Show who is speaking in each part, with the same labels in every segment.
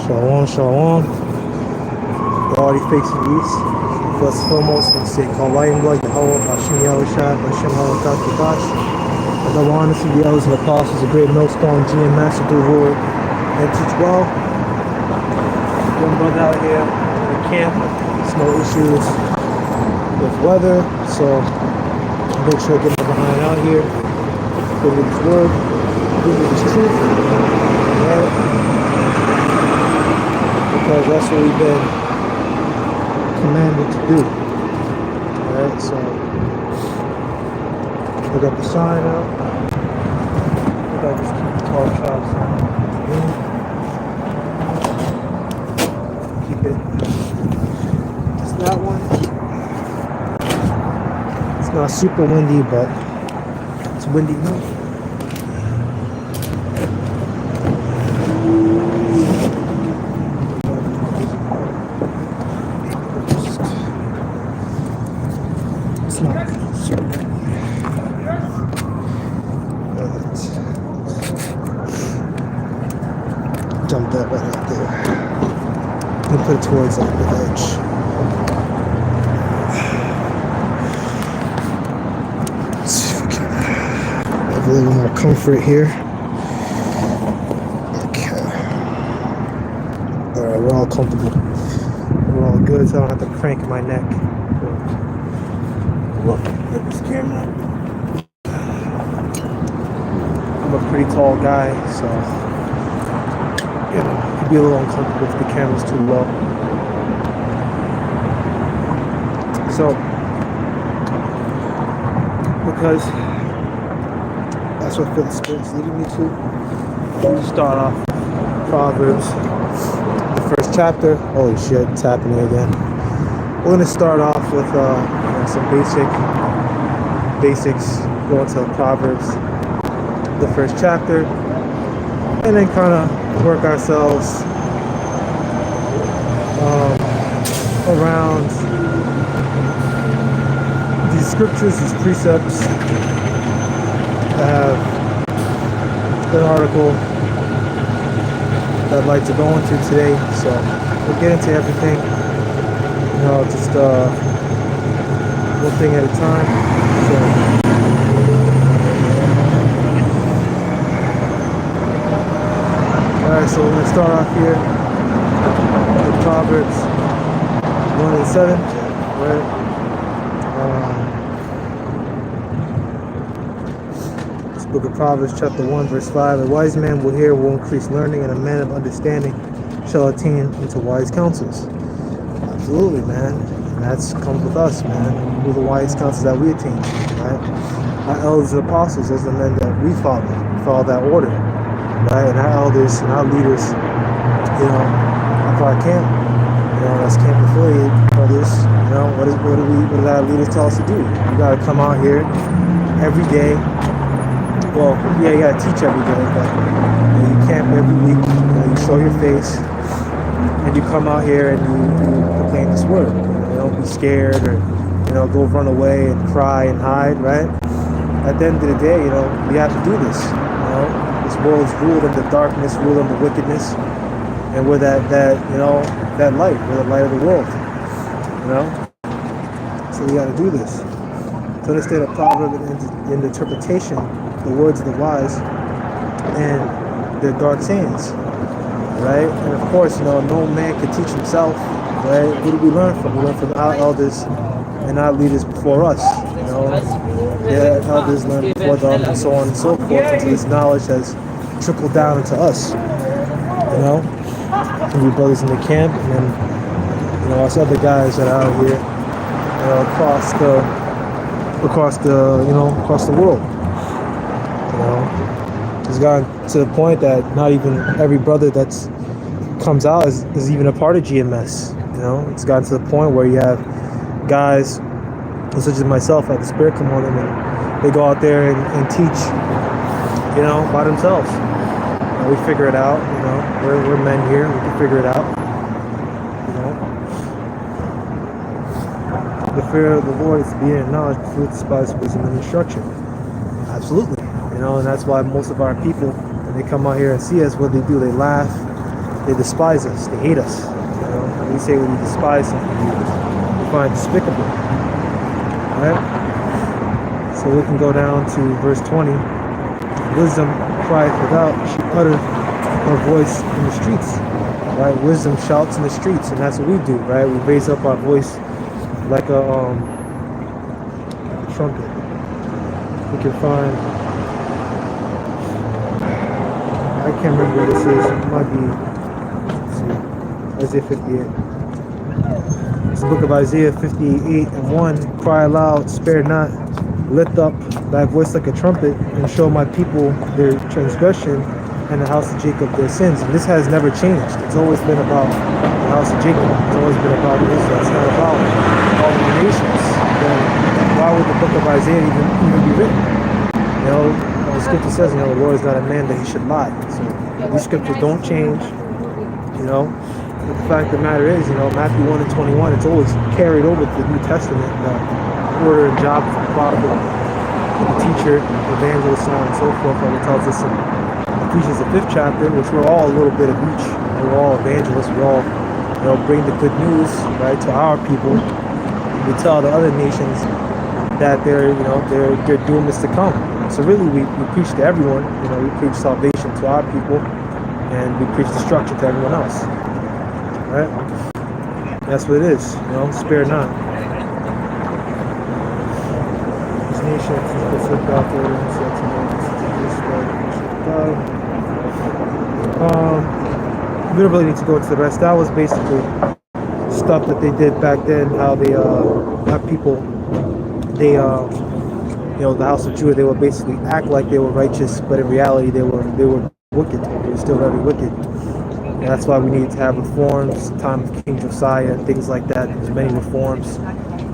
Speaker 1: Shalom, shalom. We're already facing east. First and foremost, we say, Kalayim Blood, Yahweh, Hashem Yahushua, Hashem Halakat Kadash. And the honors of the elders and apostles, a great millstone, GMS, to do rule and teach well. One brother out here in the camp, there's no issues with weather, so make sure I get my behind out here. Good with his word, good with his truth. Right? Because that's what we've been commanded to do. Alright, so we got the sign out. We got just keep the 12 tribes in. Keep it. Just that one. It's not super windy, but it's windy enough. Dump that right out there. And put it towards like the edge. Let's see if we can have a little more comfort here. Okay. Alright, we're all comfortable. We're all good, so I don't have to crank my neck. Look at this camera. I'm a pretty tall guy, so you know, it could be a little uncomfortable if the camera's too low. So, because that's what I feel the Spirit's leading me to. We start off Proverbs, the first chapter. Holy shit, it's happening again. We're going to start off with some basics, going to Proverbs, the first chapter, and then kind of work ourselves around these scriptures, these precepts. I have an article that I'd like to go into today, so we'll get into everything, you know, just one thing at a time. So, alright, so we're going to start off here with Proverbs 1 and 7, right? This book of Proverbs, chapter 1, verse 5. A wise man will hear, will increase learning, and a man of understanding shall attain into wise counsels. Absolutely, man. And that's comes with us, man. Who are the wise counsels that we attain, right? Our elders and apostles, those are the men that we follow that order. Right, and our elders and our leaders, you know, of our camp, you know, that's camp affiliated brothers, you know, what do our leaders tell us to do? You gotta come out here every day. Well, yeah, you gotta teach every day, but you know, you camp every week, you know, you show your face, and you come out here and you proclaim this word. You know, don't be scared or, you know, go run away and cry and hide, right? At the end of the day, you know, we have to do this, you know. This world is ruled in the darkness, ruled in the wickedness, and we're that you know, that light. We're the light of the world, you know. So we got to do this. To understand a proverb in the interpretation, the words of the wise, and their dark sayings, right? And of course, you know, no man can teach himself, right? Who do we learn from? We learn from our elders and our leaders before us, you know. Their elders learned before them, and so on and so forth, until this knowledge has trickled down into us, you know. And we brothers in the camp, and then, you know, us other guys that are out here, you know, across the world, you know. It's gotten to the point that not even every brother that's comes out is even a part of GMS, you know. It's gotten to the point where you have guys such as myself, like the Spirit come on them, and they go out there and teach, you know, by themselves. And we figure it out, you know. We're men here, we can figure it out, you know. The fear of the Lord is to be in knowledge, the fruit despise wisdom and instruction. Absolutely, you know, and that's why most of our people, when they come out here and see us, what they do, they laugh, They despise us. They hate us. You know, and we say when we despise something, we find despicable. Right? So we can go down to verse 20. Wisdom crieth without, she uttered her voice in the streets. Right? Wisdom shouts in the streets, and that's what we do, right? We raise up our voice like a trumpet. We can find, I can't remember what this is. It might be, let's see, Isaiah 58. It's the book of Isaiah 58 and 1. Cry aloud, spare not, lift up thy voice like a trumpet, and show my people their transgression, and the house of Jacob their sins. And this has never changed. It's always been about the house of Jacob. It's always been about Israel. It's not about all the nations. Then why would the book of Isaiah even be written? You know, the scripture says, you know, the Lord is not a man that he should lie. So these scriptures don't change. You know, but the fact of the matter is, you know, Matthew 1 and 21, it's always carried over to the New Testament. The order and job of the prophet, the teacher, evangelist, so on and so forth. Like it tells us in Ephesians the 5th chapter, which we're all a little bit of each. We're all evangelists. We all, you know, bring the good news, right, to our people. We tell the other nations that their, you know, their doom is to come. So really, we preach to everyone. You know, we preach salvation to our people, and we preach destruction to everyone else. Right? That's what it is. You know, spare not. These nations, let's look out there. We don't really need to go into the rest. That was basically stuff that they did back then. How they have people, they you know, the house of Judah, they would basically act like they were righteous, but in reality they were wicked. They were still very wicked. And that's why we need to have reforms, time of King Josiah, and things like that. There's many reforms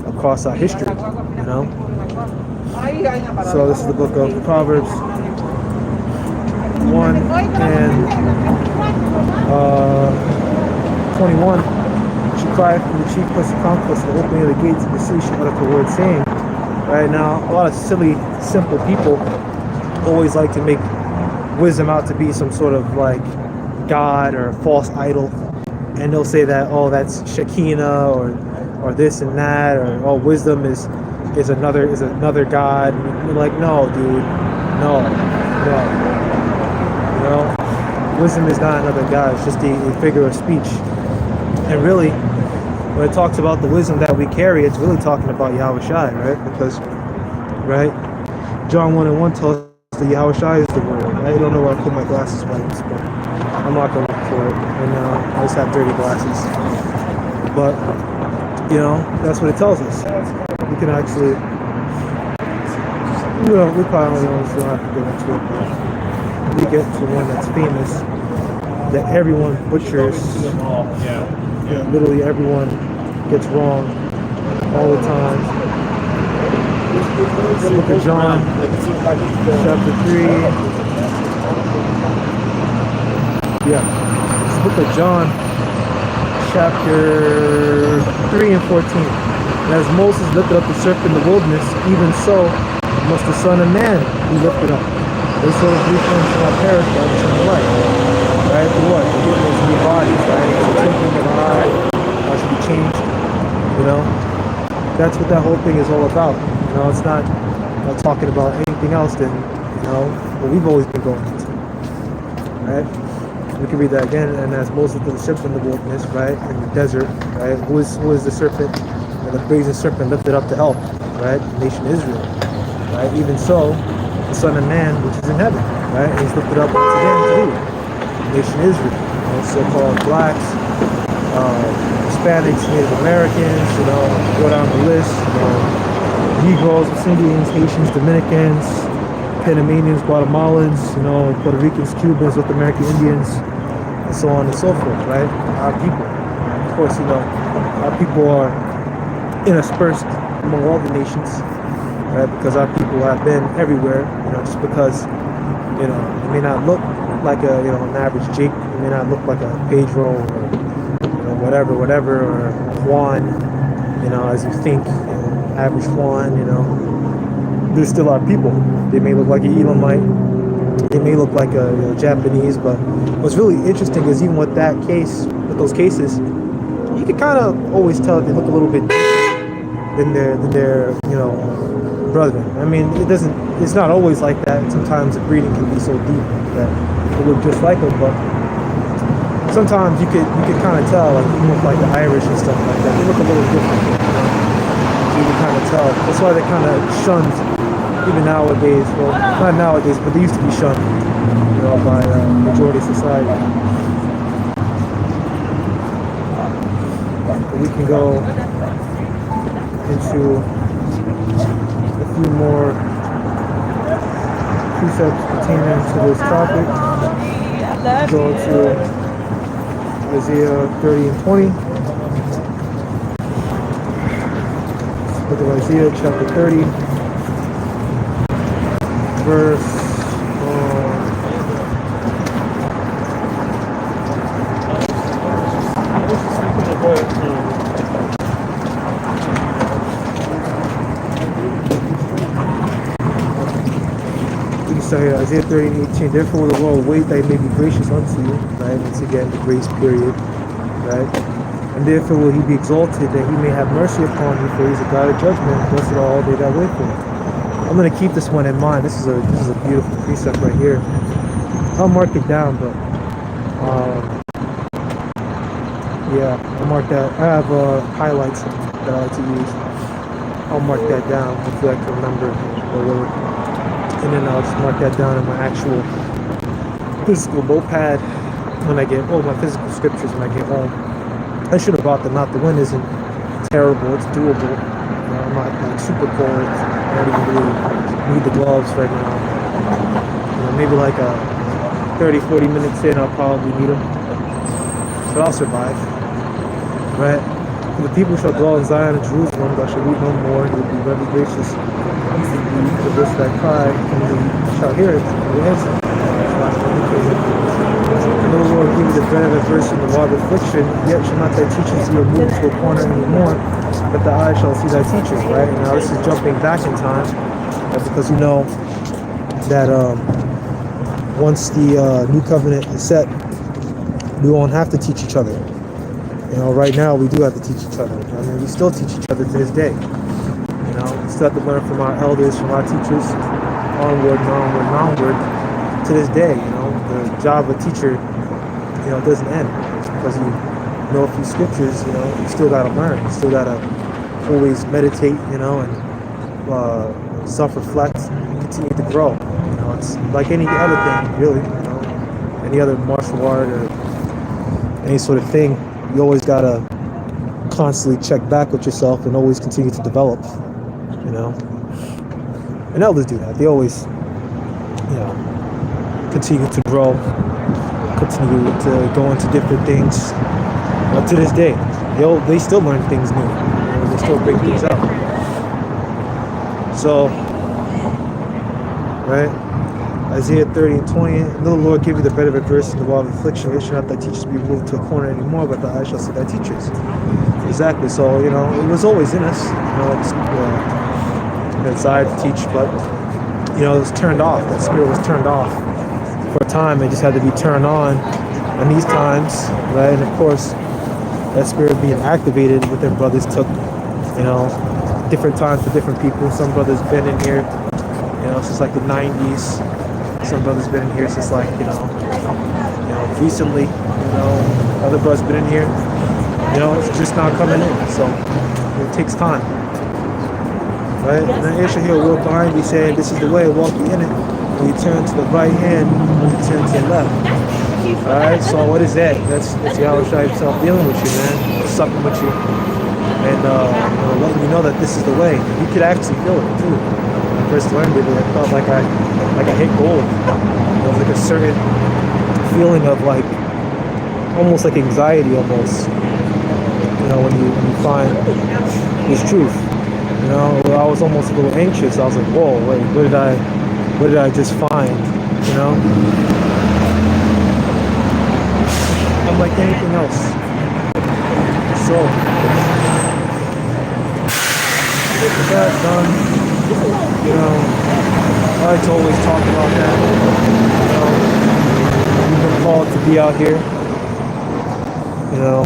Speaker 1: across our history, you know. So this is the book of Proverbs 1 and 21. She cried from the chief place of conquest, the opening of the gates of the city. She uttered the word, saying, right now, a lot of silly, simple people always like to make wisdom out to be some sort of like god or a false idol, and they'll say that, oh, that's Shekinah or this and that, or oh, wisdom is another god. And you're like, no, dude, no. You know, wisdom is not another god. It's just a figure of speech. And really, when it talks about the wisdom that we carry, it's really talking about Yahweh Shai, right? Because, right, John 1 and 1 tells us that Yahweh Shai is the word. I don't know where I put my glasses by this, but I'm not going to look for it. And I just have dirty glasses. But, you know, that's what it tells us. We can actually, well, we probably don't have to get into it, but we get to one that's famous, that everyone butchers. Yeah, literally everyone gets wrong all the time. Let's look at John chapter 3. Yeah, let's look at John chapter 3 and 14. And as Moses lifted up the serpent in the wilderness, even so must the Son of Man be lifted up. This sort of reform shall not perish by the eternal life. Right? For what? For giving us new bodies, right? It's a twinkling of an eye. How should be changed? You know? That's what that whole thing is all about. You know, it's not talking about anything else than, you know, what we've always been going into. Right? We can read that again. And as Moses lifted the serpent in the wilderness, right? In the desert, right? Who is the serpent? And the brazen serpent lifted up to help, right? The nation Israel. Right? Even so, the Son of Man, which is in heaven, right? And he's lifted up once again to who? Nation Israel, you know, so-called blacks, Hispanics, Native Americans, you know, go down the list, you know, Negroes, Indians, Hatians, Dominicans, Panamanians, Guatemalans, you know, Puerto Ricans, Cubans, North American Indians, and so on and so forth, right? Our people. Of course, you know, our people are interspersed among all the nations, right? Because our people have been everywhere, you know, just because, you know, it may not look like a, you know, an average Jake, it may not look like a Pedro or, you know, whatever, or Juan, you know, as you think, you know, average Juan, you know, they're still our people. They may look like an Elamite, they may look like a, you know, Japanese, but what's really interesting is even with that case, with those cases, you can kind of always tell they look a little bit different than their brethren. I mean, it's not always like that. Sometimes the breeding can be so deep that it look just like them, but sometimes you could kind of tell, like even with like the Irish and stuff like that, they look a little different. You can kind of tell. That's why they kind of shunned even nowadays. Well, not nowadays, but they used to be shunned, by majority society. We can go into a few more precepts pertaining to this topic. Go to Isaiah 30 and 20. Book of Isaiah chapter 30, verse 18. Isaiah 30 and 18. Therefore the Lord wait that he may be gracious unto you, right? Once again, the grace period, right? And therefore will he be exalted, that he may have mercy upon you, for he is a God of judgment. Blessed are all they that wait for him. I'm gonna keep this one in mind. This is a beautiful precept right here. I'll mark it down, but yeah, I'll mark that. I have highlights that I like to use. I'll mark that down. Hopefully I can remember the word. And then I'll just mark that down in my actual physical notepad when I get, my physical scriptures when I get home. I should have brought them out. The wind isn't terrible, it's doable. I'm not like super cold. I don't even really need the gloves right now. Maybe like 30-40 minutes in, I'll probably need them. But I'll survive. Right? For the people shall dwell in Zion and Jerusalem, thou shalt weep no more, and you'll be very gracious. The verse that cry, and you shall hear it, and will answer. And the Lord give you the bread of adversity and the water of affliction, yet shall not thy teachers be removed to a corner anymore, but the eye shall see thy teachers, right? And now this is jumping back in time, because you know that once the new covenant is set, we won't have to teach each other. Right now we do have to teach each other. I mean, we still teach each other to this day. We still have to learn from our elders, from our teachers, onward and onward and onward to this day. The job of a teacher, doesn't end because you know a few scriptures. You still got to learn. You still got to always meditate, and self-reflect and continue to grow. It's like any other thing, really. Any other martial art or any sort of thing, you always got to constantly check back with yourself and always continue to develop. And elders do that. They always, continue to grow, continue to go into different things. To this day, they still learn things new. They still bring things up. So, right? Isaiah 30 and 20. And the Lord give you the bread of adversity and the water of affliction. It shall not thy teachers be moved to a corner anymore, but the eye shall see thy teachers. Exactly. So, it was always in us. Desire to teach, but it was turned off. That spirit was turned off for a time. It just had to be turned on in these times, right? And of course, that spirit being activated within brothers took, different times for different people. Some brothers been in here, since like the 90s. Some brothers been in here since like, recently. Other brothers been in here. It's just not coming in. So it takes time. Right? And then Issachar will walk behind you saying, this is the way, walk ye in it. When you turn to the right hand, when you turn to the left. Alright, so what is that? That's Yahushua himself dealing with you, man. Supping with you. And letting you know that this is the way. You could actually feel it too. When I first learned it, it felt like I hit gold. It was like a certain feeling of like, almost like anxiety almost. When you find this truth. I was almost a little anxious. I was like, whoa, wait, what did I just find? Unlike anything else. So, with that done, I like to always talk about that. we've been called to be out here. You know,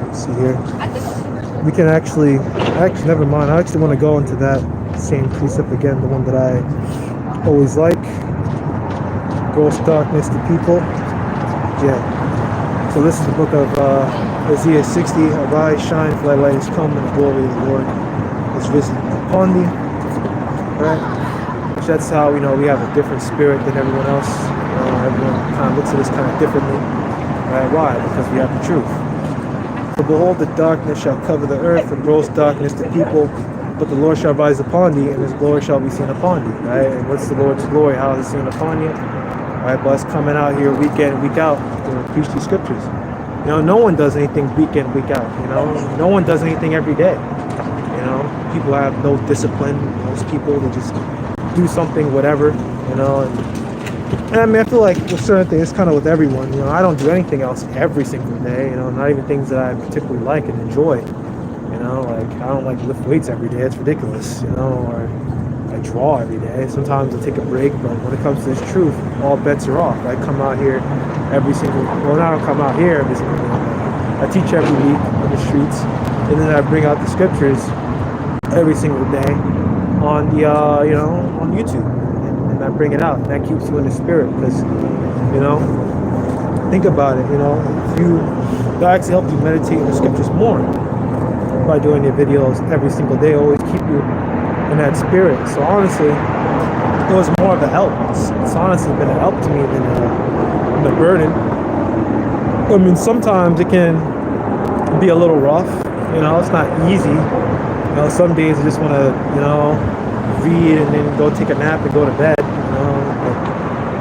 Speaker 1: let's see here. We can actually, never mind. I actually want to go into that same precept again, the one that I always like. Gross darkness to people. Yeah. So this is the book of Isaiah 60. Arise, shine, for thy light is come, and the glory of the Lord is risen upon thee. Right? Which that's how we know we have a different spirit than everyone else. Everyone kind of looks at us kind of differently. Right? Why? Because we have the truth. For behold, the darkness shall cover the earth, and gross darkness to people. But the Lord shall rise upon thee, and his glory shall be seen upon thee. Right? And what's the Lord's glory? How is it seen upon you? Right? By us coming out here week in and week out to preach these scriptures. You know, no one does anything week in, week out. You know, no one does anything every day. You know, people have no discipline. Most people, they just do something, whatever. You know, and I mean, I feel like with certain things, it's kind of with everyone. You know, I don't do anything else every single day. You know, not even things that I particularly like and enjoy. You know, like I don't like lift weights every day. It's ridiculous. You know, or I draw every day. Sometimes I take a break, but when it comes to this truth, all bets are off. I come out here every single. Well, I don't come out here every single day. I teach every week on the streets, and then I bring out the scriptures every single day on the you know, on YouTube. And I bring it out, and that keeps you in the spirit, because, you know, think about it, you know, if you, that actually helps you meditate in the scriptures more by doing your videos every single day, always keep you in that spirit. So honestly, it was more of a help. It's honestly been a help to me than a burden. I mean, sometimes it can be a little rough, you know, it's not easy. You know, some days I just want to, you know, read and then go take a nap and go to bed.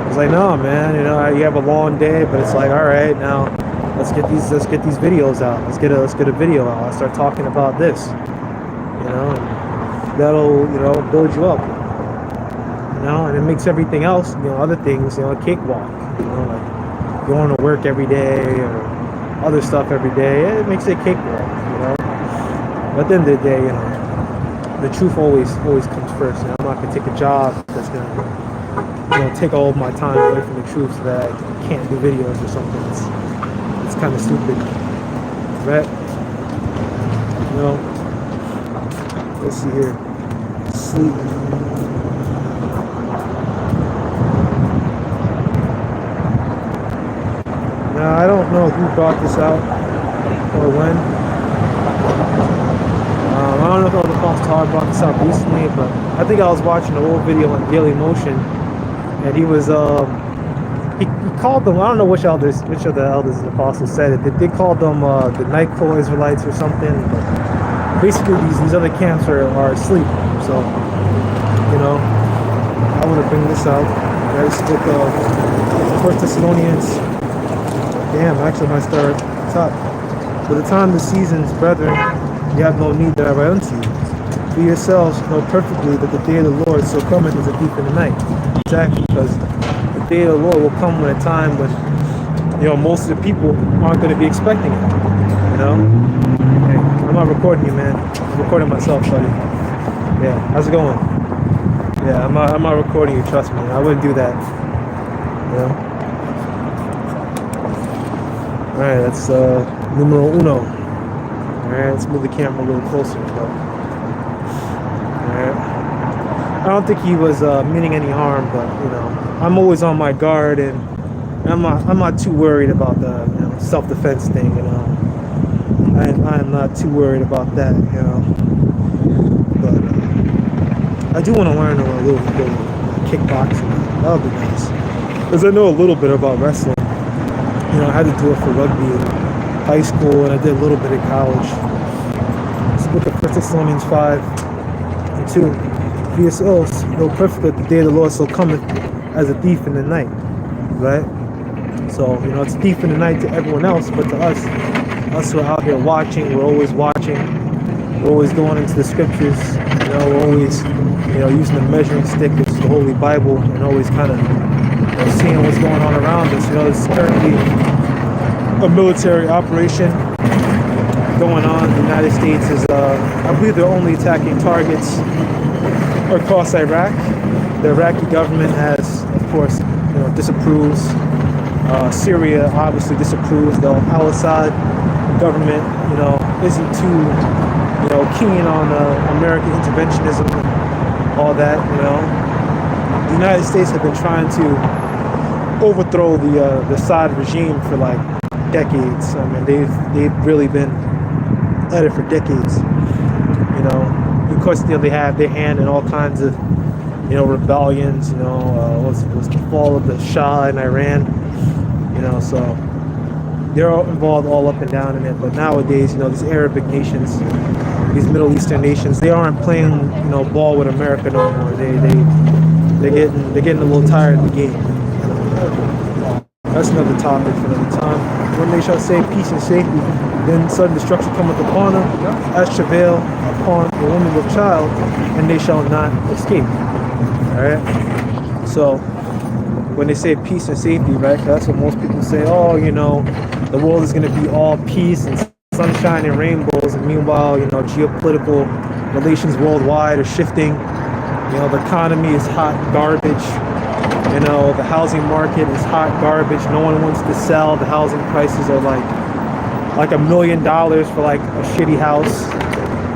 Speaker 1: It's like, no, man, you know, you have a long day, but it's like, all right, now let's get these videos out. Let's get a video out. Let's start talking about this. You know, and that'll, you know, build you up. You know, and it makes everything else, you know, other things, you know, a cakewalk. You know, like going to work every day or other stuff every day. It makes it a cakewalk. You know, but at the end of the day, you know, the truth always comes first. You know, I'm not gonna take a job that's gonna, you know, take all of my time away from the truth so that I can't do videos or something. It's kind of stupid, right? You know, let's see here. Sleep. Now I don't know who brought this out or when. I don't know if the Apostle Todd brought this out recently, but I think I was watching an old video on Daily Motion. And he was, he called them, I don't know which of the elders and apostles said it. They called them the TRUE Israelites or something. But basically, these other camps are asleep. So, you know, I want to bring this out. This book of 1 Thessalonians. Damn, actually, I might start at the top. For the time, the seasons, brethren, you have no need that I write unto you. For yourselves know perfectly that the day of the Lord so cometh as a thief in the night. Exactly, because the day of the Lord will come when a time when, you know, most of the people aren't going to be expecting it. You know? Hey, I'm not recording you, man. I'm recording myself, buddy. Yeah, how's it going? Yeah, I'm not recording you, trust me. I wouldn't do that. You know? Alright, that's numero uno. Alright, let's move the camera a little closer. Alright. I don't think he was meaning any harm, but, you know, I'm always on my guard, and I'm not too worried about the, you know, self-defense thing. You know, I'm not too worried about that. You know, but I do want to learn a little bit of kickboxing. That would be nice, because I know a little bit about wrestling. You know, I had to do it for rugby in high school, and I did a little bit in college. Let's look at 1 Thessalonians 5:2. For yourselves know perfectly that the day of the Lord so cometh as a thief in the night. Right? So, you know, it's a thief in the night to everyone else, but to us who are out here watching, we're always watching. We're always going into the scriptures. You know, we're always, you know, using the measuring stick, which is the Holy Bible, and always kind of, you know, seeing what's going on around us. You know, there's currently a military operation going on. The United States is, I believe they're only attacking targets across Iraq. The Iraqi government has, of course, you know, disapproves Syria obviously disapproves. The Al-Assad government, isn't too, keen on American interventionism and all that. The United States have been trying to overthrow the Assad regime for like decades. I mean, they've really been at it for decades. Of course, they have their hand in all kinds of, rebellions. Was the fall of the Shah in Iran. So they're all involved all up and down in it. But nowadays, these Arabic nations, these Middle Eastern nations, they aren't playing, ball with America no more. They're getting a little tired of the game. That's another topic for another time. When they shall say peace and safety, then sudden destruction cometh upon them, as travail upon a woman with child, and they shall not escape. All right. So when they say peace and safety, right? That's what most people say. Oh, the world is going to be all peace and sunshine and rainbows, and meanwhile, geopolitical relations worldwide are shifting. The economy is hot garbage. The housing market is hot garbage. No one wants to sell. The housing prices are like $1 million for like a shitty house.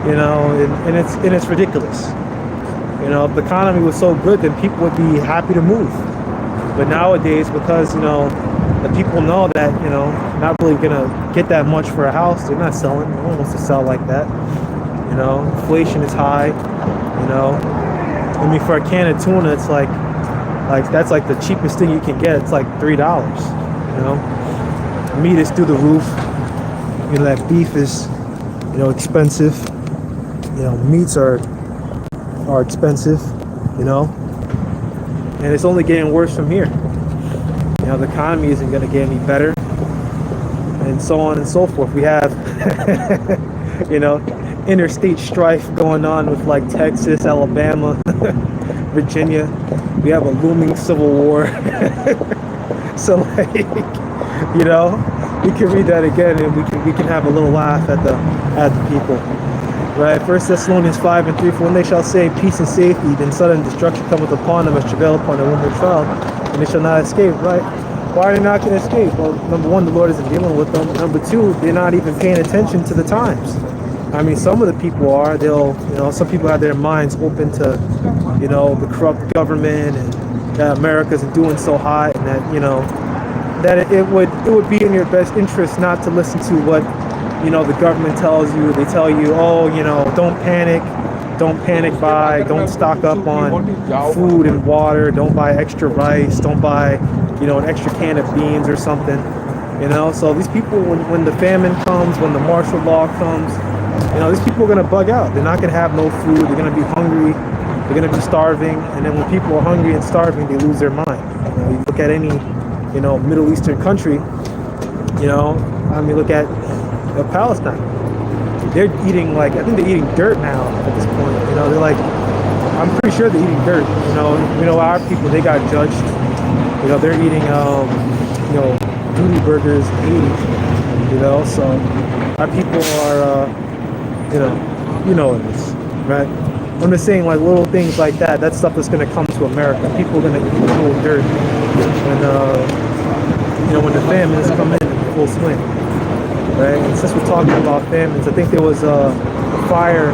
Speaker 1: And it's ridiculous. If the economy was so good, then people would be happy to move. But nowadays, because the people know that not really gonna get that much for a house, they're not selling. No one wants to sell like that. Inflation is high. I mean, for a can of tuna, it's like that's like the cheapest thing you can get. It's like $3. Meat is through the roof. That beef is expensive. Meats are expensive. And it's only getting worse from here. The economy isn't going to get any better, and so on and so forth. We have, interstate strife going on with like Texas, Alabama, Virginia. We have a looming civil war. So like, we can read that again, and we can have a little laugh at the people. Right, 1 Thessalonians 5:3, for when they shall say peace and safety, then sudden destruction cometh upon them as travail upon a woman child, and they shall not escape. Right? Why are they not going to escape? Well, number one, the Lord isn't dealing with them. Number two, they're not even paying attention to the times. I mean, some of the people are. Some people have their minds open to, the corrupt government, and that America isn't doing so hot, and that, that it would be in your best interest not to listen to what the government tells you. They tell you, don't panic buy, don't stock up on food and water, don't buy extra rice, don't buy, an extra can of beans or something, So these people, when the famine comes, when the martial law comes, these people are going to bug out. They're not going to have no food. They're going to be hungry. They're going to be starving. And then when people are hungry and starving, they lose their mind. You look at any, Middle Eastern country, look at Palestine. They're eating I think they're eating dirt now at this point. They're like, I'm pretty sure they're eating dirt. Our people, they got judged. They're eating, duty burgers, 80. So our people are, what it is, right? I'm just saying, like little things like that. That stuff is going to come to America. People are going to eat little dirt when the famines come in full swing. Right? And since we're talking about famines, I think there was a fire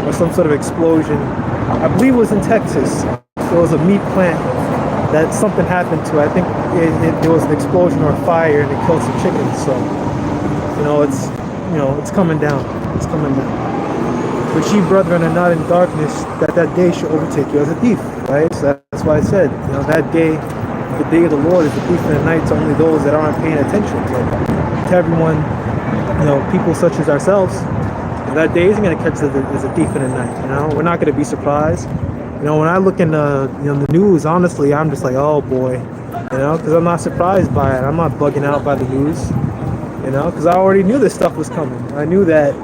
Speaker 1: or some sort of explosion. I believe it was in Texas. There was a meat plant that something happened to. I think there was an explosion or a fire, and it killed some chickens. So, it's coming down. It's coming down. But ye, brethren, are not in darkness, that day shall overtake you as a thief. Right? So that's why I said, that day, the day of the Lord is a thief in the night to only those that aren't paying attention. To everyone, people such as ourselves, that day isn't going to catch us as a thief in the night. We're not going to be surprised. When I look in the news, honestly, I'm just like, oh boy, because I'm not surprised by it. I'm not bugging out by the news, because I already knew this stuff was coming. I knew that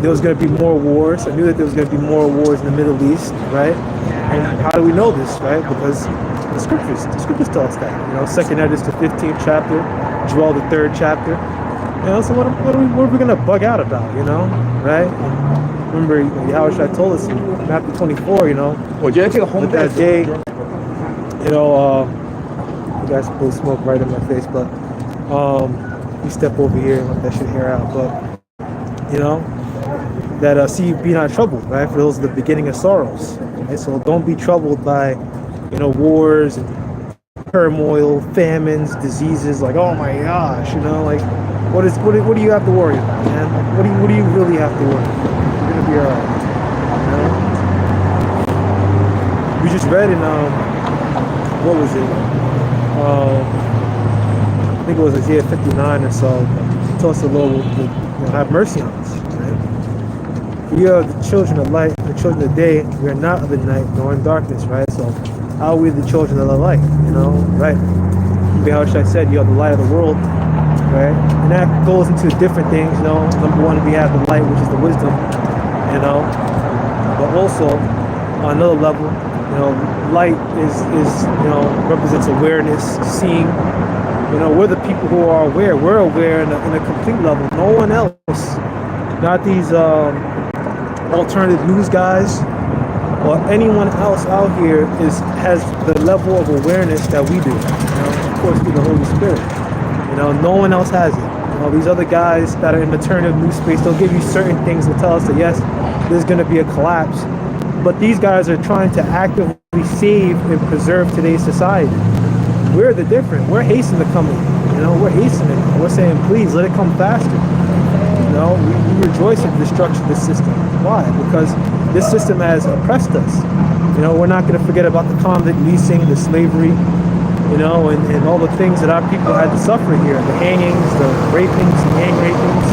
Speaker 1: there was going to be more wars. I knew that there was going to be more wars in the Middle East, right? And how do we know this, right? Because the scriptures tell us that. 2nd Edis, the 15th chapter, Joel, the 3rd chapter. So what are we going to bug out about, right? And remember, Yahushua told us in Matthew 24, with that day, you guys probably smoke right in my face, but We step over here and let that shit hair out. But you know, that see, be not troubled, right? For those are the beginning of sorrows. Right? So don't be troubled by, wars and turmoil, famines, diseases. Like, oh my gosh, like, what do you have to worry about, man? Like, what do you really have to worry about? You're gonna be alright. We just read in what was it? I think it was Isaiah 59 or so. It tells us the Lord will have mercy on us. Right? We are the children of light, the children of day. We are not of the night nor in darkness, right? So how are we the children of the light? Right? Yahushua said, "You are the light of the world," right? And that goes into different things. Number one, we have the light, which is the wisdom. But also on another level, light is represents awareness, seeing. We're the people who are aware. We're aware in a complete level. No one else, not these alternative news guys or anyone else out here has the level of awareness that we do. Of course, through the Holy Spirit. No one else has it. These other guys that are in alternative news space, they'll give you certain things to tell us that yes, there's going to be a collapse. But these guys are trying to actively save and preserve today's society. We're the different. We're hastening the coming. We're hastening. We're saying, please let it come faster. We rejoice in the destruction of this system. Why? Because this system has oppressed us. We're not going to forget about the convict leasing, the slavery, and all the things that our people had to suffer here. The hangings, the rapings, the gang rapings.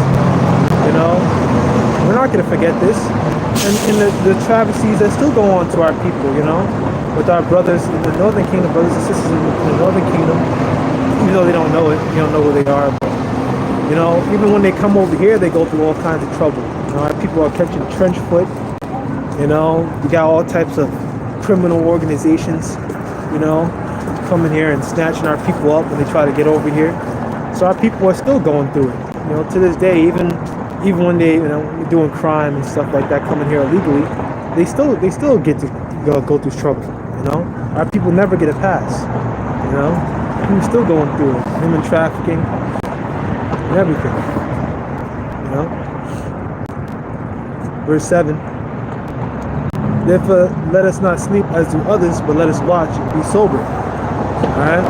Speaker 1: We're not going to forget this. And the travesties that still go on to our people, with our brothers in the Northern Kingdom, brothers and sisters in the Northern Kingdom, even though they don't know it, you don't know who they are. But, even when they come over here, they go through all kinds of trouble. Our people are catching trench foot. You got all types of criminal organizations, coming here and snatching our people up when they try to get over here. So our people are still going through it. To this day, even when they, doing crime and stuff like that, coming here illegally, they still get to go through struggle. Our people never get a pass. We're still going through it. Human trafficking and everything. Verse 7. Therefore, let us not sleep as do others, but let us watch and be sober. Alright?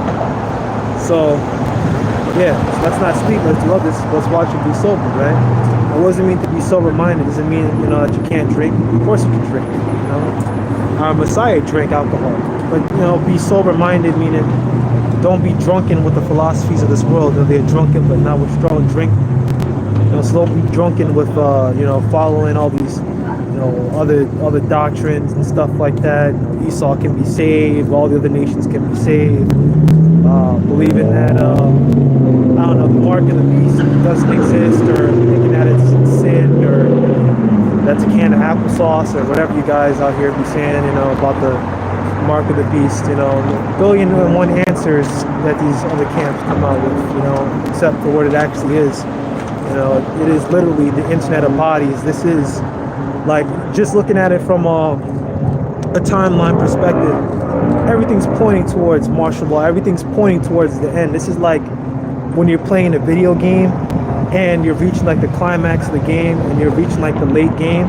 Speaker 1: So, yeah, let's not sleep as do others, but let's watch and be sober, right? It doesn't mean to be sober-minded. It doesn't mean, that you can't drink. Of course you can drink, Our Messiah drank alcohol. But, be sober-minded, meaning don't be drunken with the philosophies of this world. They're drunken, but not with strong drink. So don't be drunken with, following all these, other doctrines and stuff like that. Esau can be saved. All the other nations can be saved. Believing that, the mark of the beast doesn't exist, or thinking that it's sin, or that's a can of applesauce, or whatever you guys out here be saying, about the mark of the beast. Billion and one answers that these other camps come out with, except for what it actually is. It is literally the internet of bodies. This is like, just looking at it from a timeline perspective, everything's pointing towards martial law. Everything's pointing towards the end. This is like when you're playing a video game and you're reaching like the climax of the game and you're reaching like the late game.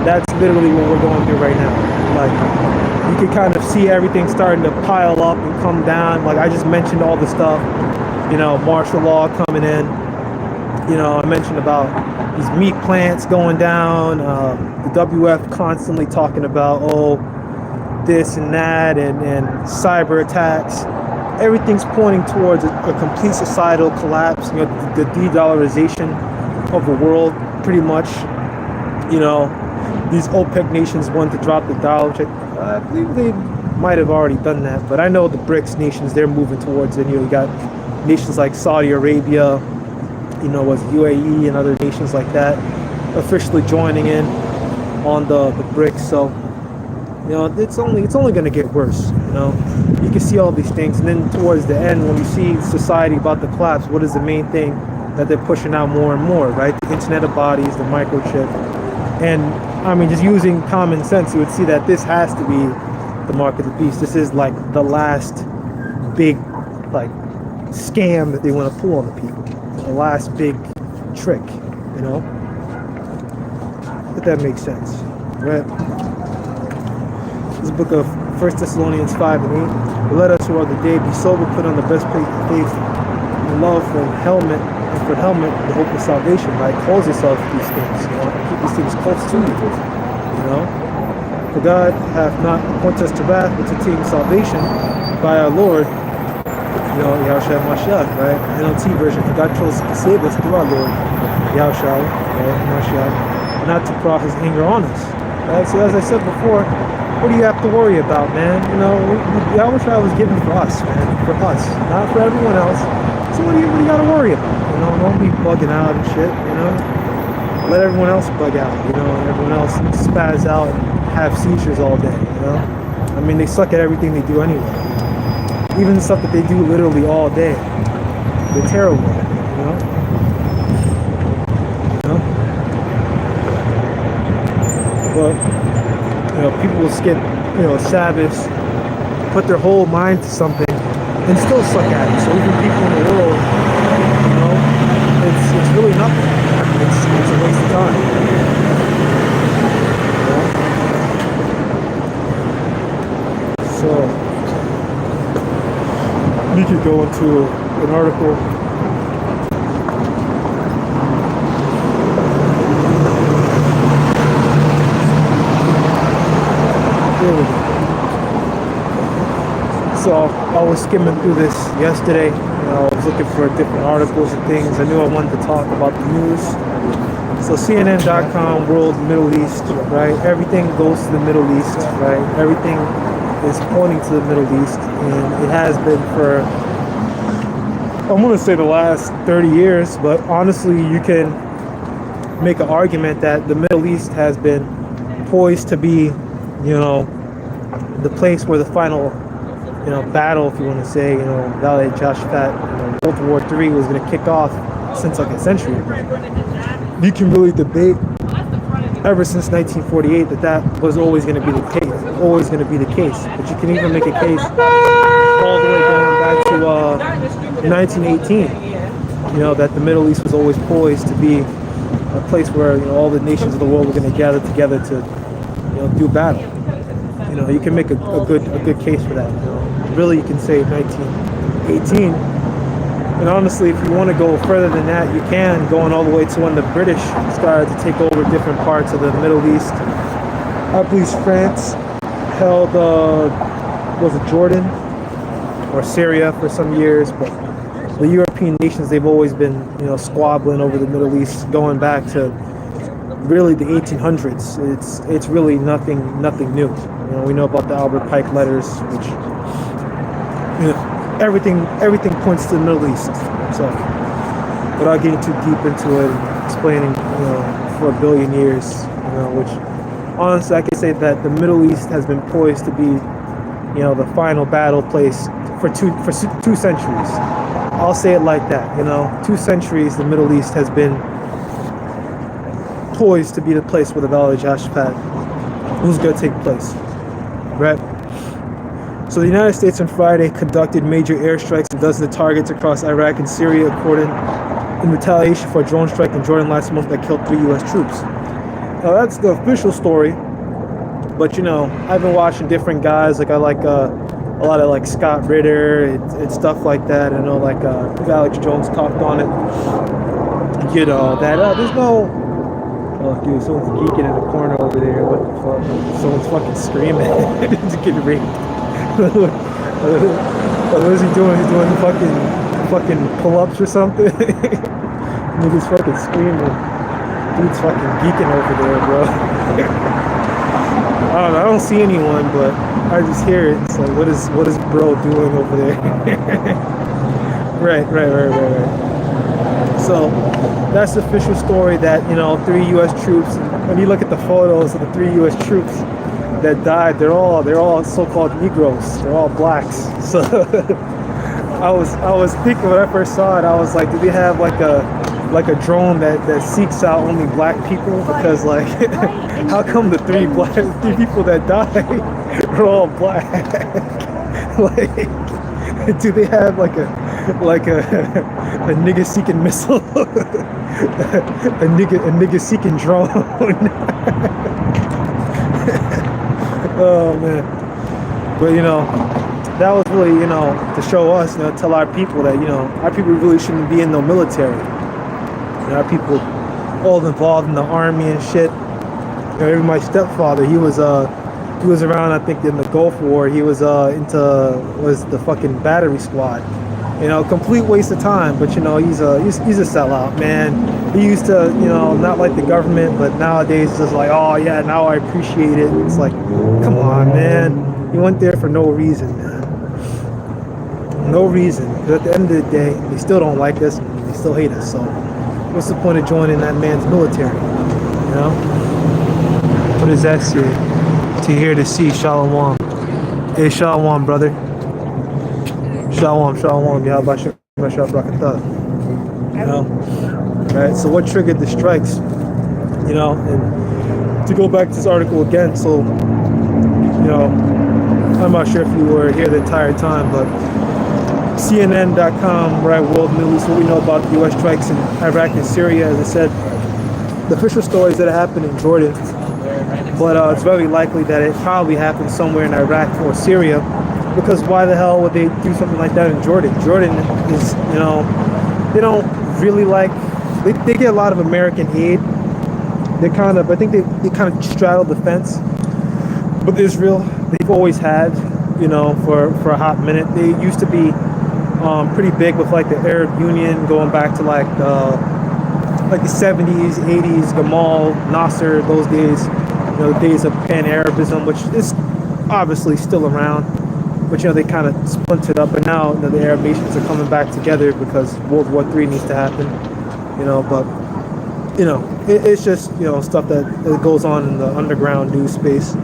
Speaker 1: That's literally what we're going through right now. Like, you can kind of see everything starting to pile up and come down. Like I just mentioned all the stuff, martial law coming in. I mentioned about these meat plants going down, the WF constantly talking about, this and that, and cyber attacks. Everything's pointing towards a complete societal collapse, the de-dollarization of the world, pretty much. These OPEC nations want to drop the dollar, which I believe they might have already done that, but I know the BRICS nations, they're moving towards it. You got nations like Saudi Arabia, was UAE and other nations like that officially joining in on the BRICS. So it's only going to get worse. You can see all these things, and then towards the end, when you see society about to collapse, what is the main thing that they're pushing out more and more, right? The internet of bodies, the microchip. And I mean, just using common sense, you would see that this has to be the mark of the beast. This is like the last big, like, scam that they want to pull on the people. The last big trick, you know? If that makes sense, right? This book of 1 Thessalonians 5 and 8. But let us who are the day be sober, put on the breastplate of faith, and love for helmet, and for helmet the hope of salvation, right? Calls yourself these things, you know? Keep these things close to you, you know? For God hath not appointed us to wrath, but to obtain salvation by our Lord, you know, Yahushua Mashiach, right? NLT version, for God chose to save us through our Lord, Yahushua, right? Mashiach, not to pour out his anger on us, right? So as I said before, what do you have to worry about, man? You know, Yahushua was given for us, man, for us, not for everyone else. So what do you gotta worry about? You know, don't be bugging out and shit, you know? Let everyone else bug out, you know, and everyone else spaz out and have seizures all day, you know? I mean, they suck at everything they do anyway. Even the stuff that they do literally all day. They're terrible at it, you know? You know? But, you know, people will skip, you know, Sabbaths, put their whole mind to something, and still suck at it. So even people in the world, you know, it's really nothing. It's a waste of time. So we could go into an article. There we go. So I was skimming through this yesterday. You know, I was looking for different articles and things. I knew I wanted to talk about the news. So CNN.com, World, Middle East, right? Everything goes to the Middle East, right? Everything is pointing to the Middle East, and it has been for, I'm going to say the last 30 years, but honestly, you can make an argument that the Middle East has been poised to be, you know, the place where the final, you know, battle, if you want to say, you know, Valley of Joshaphat, you know, World War III was going to kick off since like a century ago. You can really debate ever since 1948 that was always going to be the case, always going to be the case. But you can even make a case all the way going back to 1918, you know, that the Middle East was always poised to be a place where, you know, all the nations of the world were going to gather together to, you know, do battle. You know, you can make a good case for that. You know, really, you can say 1918. And honestly, if you want to go further than that, you can, going all the way to when the British started to take over different parts of the Middle East. I believe France held, was it Jordan or Syria for some years, but the European nations, they've always been, you know, squabbling over the Middle East, going back to really the 1800s. It's really nothing new. You know, we know about the Albert Pike letters, which, you know, everything points to the Middle East. So without getting too deep into it and explaining, you know, for a billion years, you know, which honestly I can say that the Middle East has been poised to be, you know, the final battle place for two centuries. I'll say it like that, you know, 2 centuries the Middle East has been poised to be the place where the Valley of Joshaphat was going to take place, right? So the United States on Friday conducted major airstrikes on dozens of targets across Iraq and Syria, in retaliation for a drone strike in Jordan last month that killed 3 U.S. troops. Now that's the official story, but you know, I've been watching different guys, like I like a lot of like Scott Ritter and stuff like that. I know like Alex Jones talked on it. You know, that there's no, oh dude, someone's geeking in the corner over there. What the fuck? Someone's fucking screaming. It's getting raped. What is he doing? He's doing fucking pull-ups or something. Nigga's fucking screaming. Dude's fucking geeking over there, bro. I don't know. I don't see anyone, but I just hear it. It's like, what is bro doing over there? Right. So that's the official story that, you know, 3 U.S. troops. When you look at the photos of the 3 U.S. troops that died, they're all so-called Negroes. They're all blacks. So I was thinking when I first saw it, I was like, do they have like a drone that seeks out only black people? Because like, how come the 3 people that died are all black? Like, do they have like like a nigga seeking missile, a nigga seeking drone. Oh man, but that was really to show us, tell our people that our people really shouldn't be in no military. Our people all involved in the army and shit. Even my stepfather, he was around, I think, in the Gulf War. He was was the fucking battery squad. Complete waste of time. But he's a sellout, man. He used to not like the government, but nowadays it's just like, oh yeah, now I appreciate it. It's like, come on, man. He went there for no reason, man. No reason. Because at the end of the day, they still don't like us. And they still hate us. So what's the point of joining that man's military? What does that say? To hear, to see. Shalom. Hey, shalom, brother. Shalom. Yeah, right. So what triggered the strikes? And to go back to this article again. So, I'm not sure if you were here the entire time, but CNN.com, right? World News. What we know about the U.S. strikes in Iraq and Syria, as I said, the official stories that happened in Jordan. But it's very likely that it probably happened somewhere in Iraq or Syria, because why the hell would they do something like that in Jordan? Jordan is, they don't really they get a lot of American aid. I think they kind of straddle the fence. But Israel, they've always had, for a hot minute. They used to be pretty big with like the Arab Union, going back to like the 70s, 80s, Gamal, Nasser, those days. The days of Pan-Arabism, which is obviously still around, but they kind of splintered up, and now the Arab nations are coming back together because World War III needs to happen. But it's just stuff that goes on in the underground news space.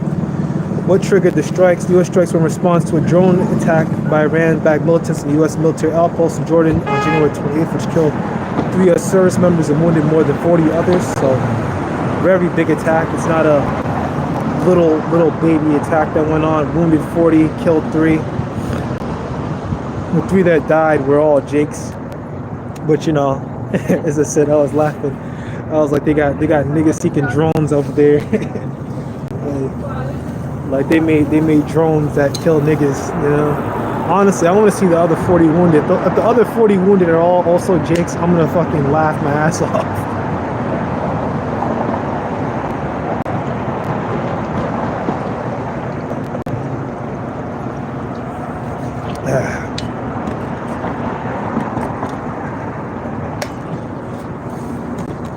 Speaker 1: What triggered the strikes? The U.S. strikes were in response to a drone attack by Iran-backed militants in the U.S. military outpost in Jordan on January 28th, which killed 3 U.S. service members and wounded more than 40 others. So very big attack. It's not a little baby attack that went on. Wounded 40, killed 3. The 3 that died were all Jakes. But as I said, I was laughing. I was like, they got niggas seeking drones over there. like they made drones that kill niggas. Honestly, I want to see the other 40 wounded. If the other 40 wounded are all also Jakes, I'm gonna fucking laugh my ass off.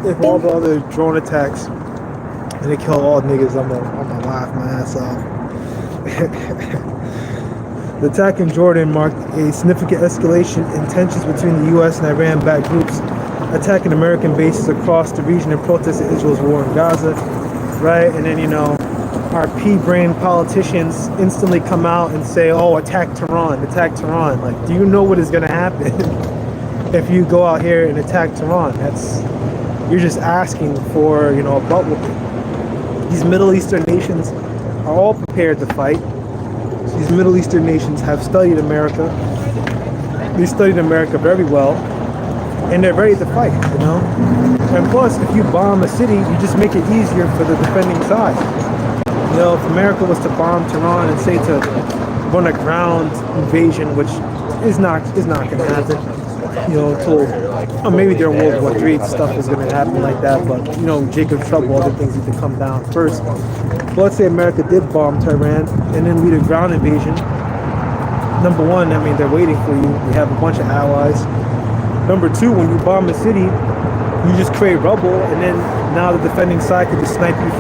Speaker 1: If all the other drone attacks and they kill all niggas, I'm gonna laugh my ass off. The attack in Jordan marked a significant escalation in tensions between the U.S. and Iran-backed groups attacking American bases across the region in protest of Israel's war in Gaza, right? And then our pea-brain politicians instantly come out and say, "Oh, attack Tehran, attack Tehran." Like, do you know what is gonna happen if you go out here and attack Tehran? You're just asking for, a butt whooping. These Middle Eastern nations are all prepared to fight. These Middle Eastern nations have studied America. They studied America very well, and they're ready to fight, And plus, if you bomb a city, you just make it easier for the defending side. If America was to bomb Tehran and say to run a ground invasion, which is not going to happen, until maybe during World War III stuff is going to happen like that, but Jacob Trouble, other things need to come down first. But let's say America did bomb Tehran and then lead a ground invasion. Number one, they're waiting for you. You have a bunch of allies. Number two, when you bomb a city, you just create rubble, and then now the defending side could just snipe you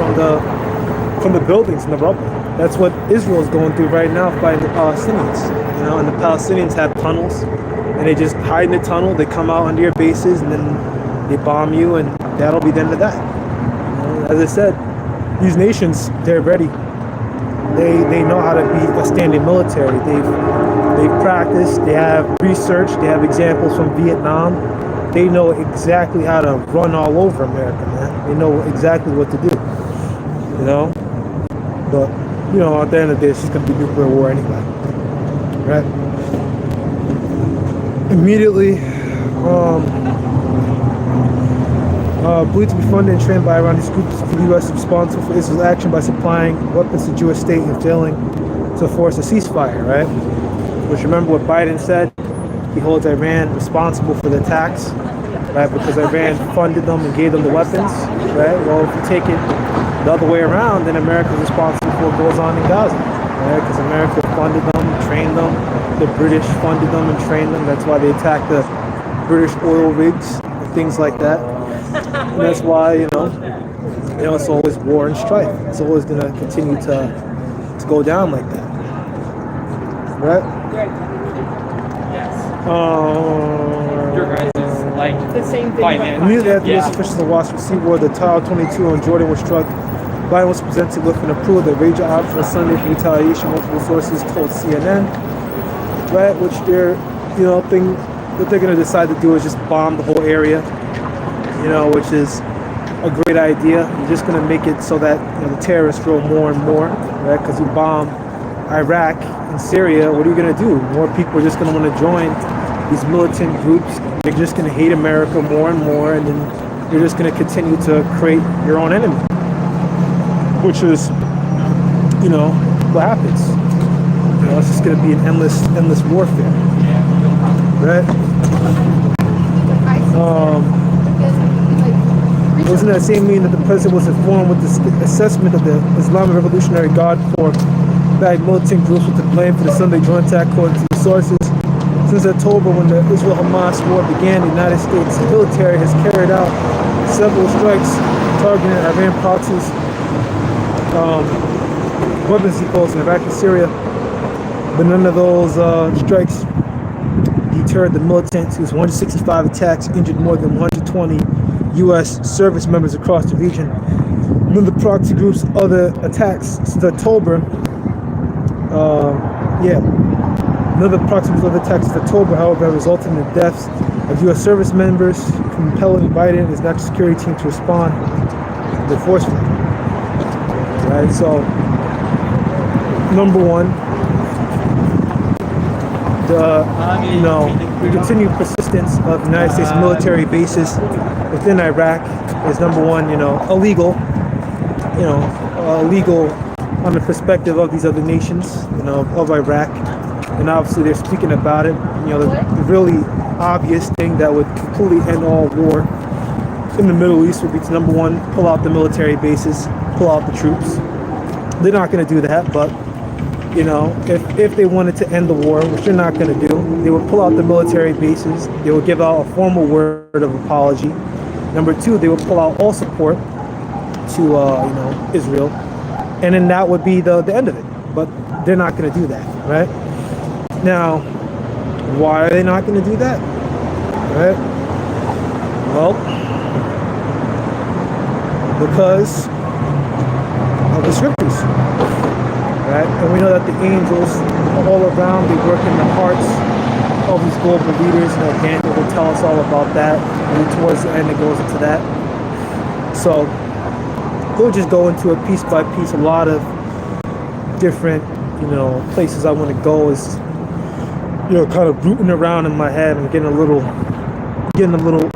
Speaker 1: from the buildings and the rubble. That's what Israel is going through right now fighting the Palestinians. And the Palestinians have tunnels, and they just hide in the tunnel. They come out under your bases, and then they bomb you, and that'll be the end of that. As I said, these nations, they're ready. They know how to be a standing military. They've practiced. They have research. They have examples from Vietnam. They know exactly how to run all over America, man. They know exactly what to do. But at the end of the day, it's just gonna be nuclear war anyway, right? immediately believed to be funded and trained by around these groups for the U.S. responsible for Israel's action by supplying weapons to the Jewish state and failing to force a ceasefire, right? Which, remember what Biden said? He holds Iran responsible for the attacks, right? Because Iran funded them and gave them the weapons, right? Well, if you take it the other way around, then America is responsible for what goes on in Gaza, right? Because America funded them, trained them. The British funded them and trained them. That's why they attacked the British oil rigs and things like that. And that's why, it's always war and strife. It's always going to continue to go down like that, right?
Speaker 2: Your guys is like
Speaker 3: the same thing.
Speaker 1: Immediately after this officials of Washington seaboard, the Tower 22 on Jordan was struck. Biden was presented with an approval that Ranger option on Sunday for retaliation. Multiple sources told CNN, right? Which they're, what they're going to decide to do is just bomb the whole area, which is a great idea. You're just going to make it so that the terrorists grow more and more, right? Because you bomb Iraq and Syria, what are you going to do? More people are just going to want to join these militant groups. They're just going to hate America more and more, and then you're just going to continue to create your own enemy, which is, what happens. It's just going to be an endless warfare, right? Wasn't that same meeting that the president was informed with the assessment of the Islamic Revolutionary Guard Corps backed militant groups with the blame for the Sunday joint attack, according to the sources? Since October, when the Israel-Hamas war began, the United States military has carried out several strikes targeting Iran proxies, weapons depots in Iraq and Syria, but none of those strikes deterred the militants, whose 165 attacks injured more than 120 U.S. service members across the region. None of the proxy groups' other attacks since October, none of the proxy groups' other attacks since October, however, have resulted in the deaths of U.S. service members, compelling Biden and his national security team to respond forcefully. Right, so number one, the continued persistence of United States military bases within Iraq is number one, illegal, illegal on the perspective of these other nations, of Iraq. And obviously they're speaking about it. The really obvious thing that would completely end all war in the Middle East would be to, number one, pull out the military bases, pull out the troops. They're not going to do that, but if they wanted to end the war, which they're not going to do, they would pull out the military bases. They would give out a formal word of apology. Number two, they would pull out all support to Israel, and then that would be the end of it. But they're not going to do that, right? Now, why are they not going to do that? Right? Well, because of the scriptures. Right? And we know that the angels all around, they work in the hearts of these global leaders. Daniel will tell us all about that. And towards the end, it goes into that. So we'll just go into it piece by piece. A lot of different, places I want to go is, kind of rooting around in my head and getting a little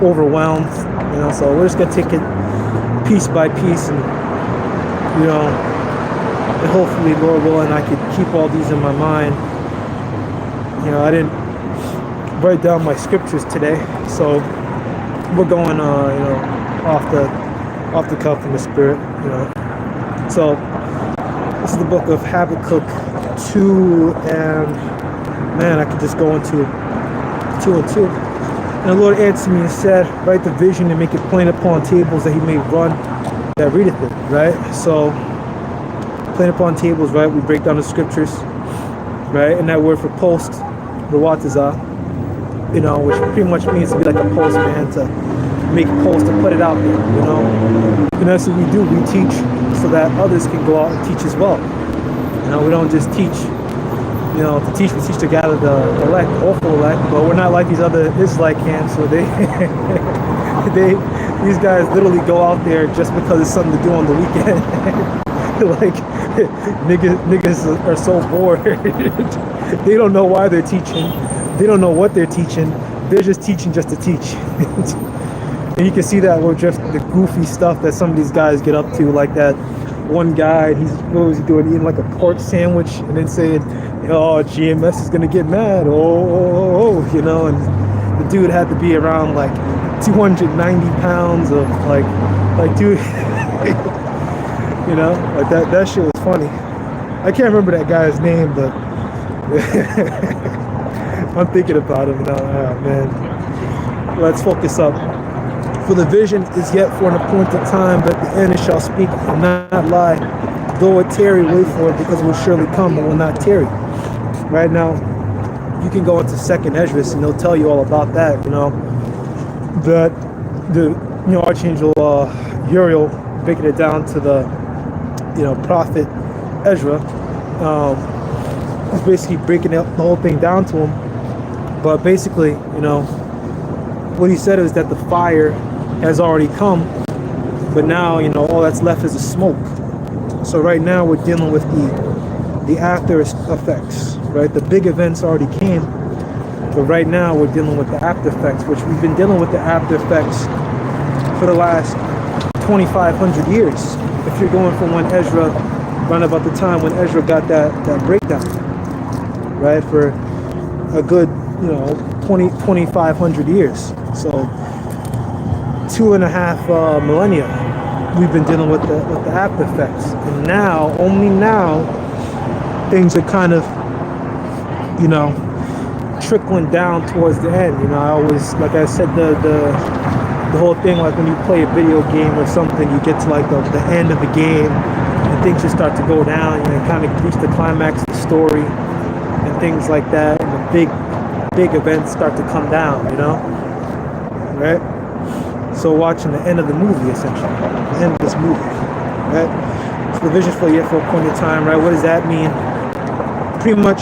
Speaker 1: overwhelmed. So we're just gonna take it piece by piece, and and hopefully, Lord willing, I could keep all these in my mind. I didn't write down my scriptures today, so we're going, off the cuff in the spirit, So this is the book of Habakkuk 2, and man, I could just go into 2 and 2. And the Lord answered me and said, write the vision and make it plain upon tables, that he may run that readeth it, right? So plain upon tables, right? We break down the scriptures, right? And that word for post, rawatazah, which pretty much means to be like a postman, to make a post and put it out there, And that's what we do. We teach so that others can go out and teach as well. We don't just teach, to teach. We teach to gather the elect, awful elect, but we're not like these other Israelite camps. So these guys literally go out there just because it's something to do on the weekend. Like, niggas are so bored. They don't know why they're teaching. they don't know what they're teaching. They're just teaching just to teach. And you can see that with just the goofy stuff that some of these guys get up to, like that one guy, what was he doing? Eating like a pork sandwich and then saying, oh, GMS is gonna get mad, you know, and the dude had to be around like 290 pounds of like dude, you know, like that shit was funny. I can't remember that guy's name, but I'm thinking about him now. Oh, man. Let's focus up. For the vision is yet for an appointed time, but at the end it shall speak and not lie. Though it tarry, wait for it, because it will surely come and will not tarry. Right now, you can go into Second Esdras and they'll tell you all about that. You know, that the Archangel Uriel breaking it down to the prophet Ezra. He's basically breaking the whole thing down to him. But basically, what he said is that the fire has already come, but now, all that's left is the smoke. So right now we're dealing with the after effects, right? The big events already came, but right now we're dealing with the after effects, which we've been dealing with the after effects for the last 2,500 years. If you're going from when Ezra, around about the time when Ezra got that breakdown, right? For a good, 2,500 years. So 2.5 millennia, we've been dealing with the after effects. And now, only now, things are kind of, trickling down towards the end. I always, like I said, the whole thing, like when you play a video game or something, you get to like the end of the game and things just start to go down, kind of reach the climax of the story and things like that, and the big events start to come down, right? So watching the end of the movie, essentially, the end of this movie, right? So the vision for yet for a point in time, right? What does that mean? Pretty much,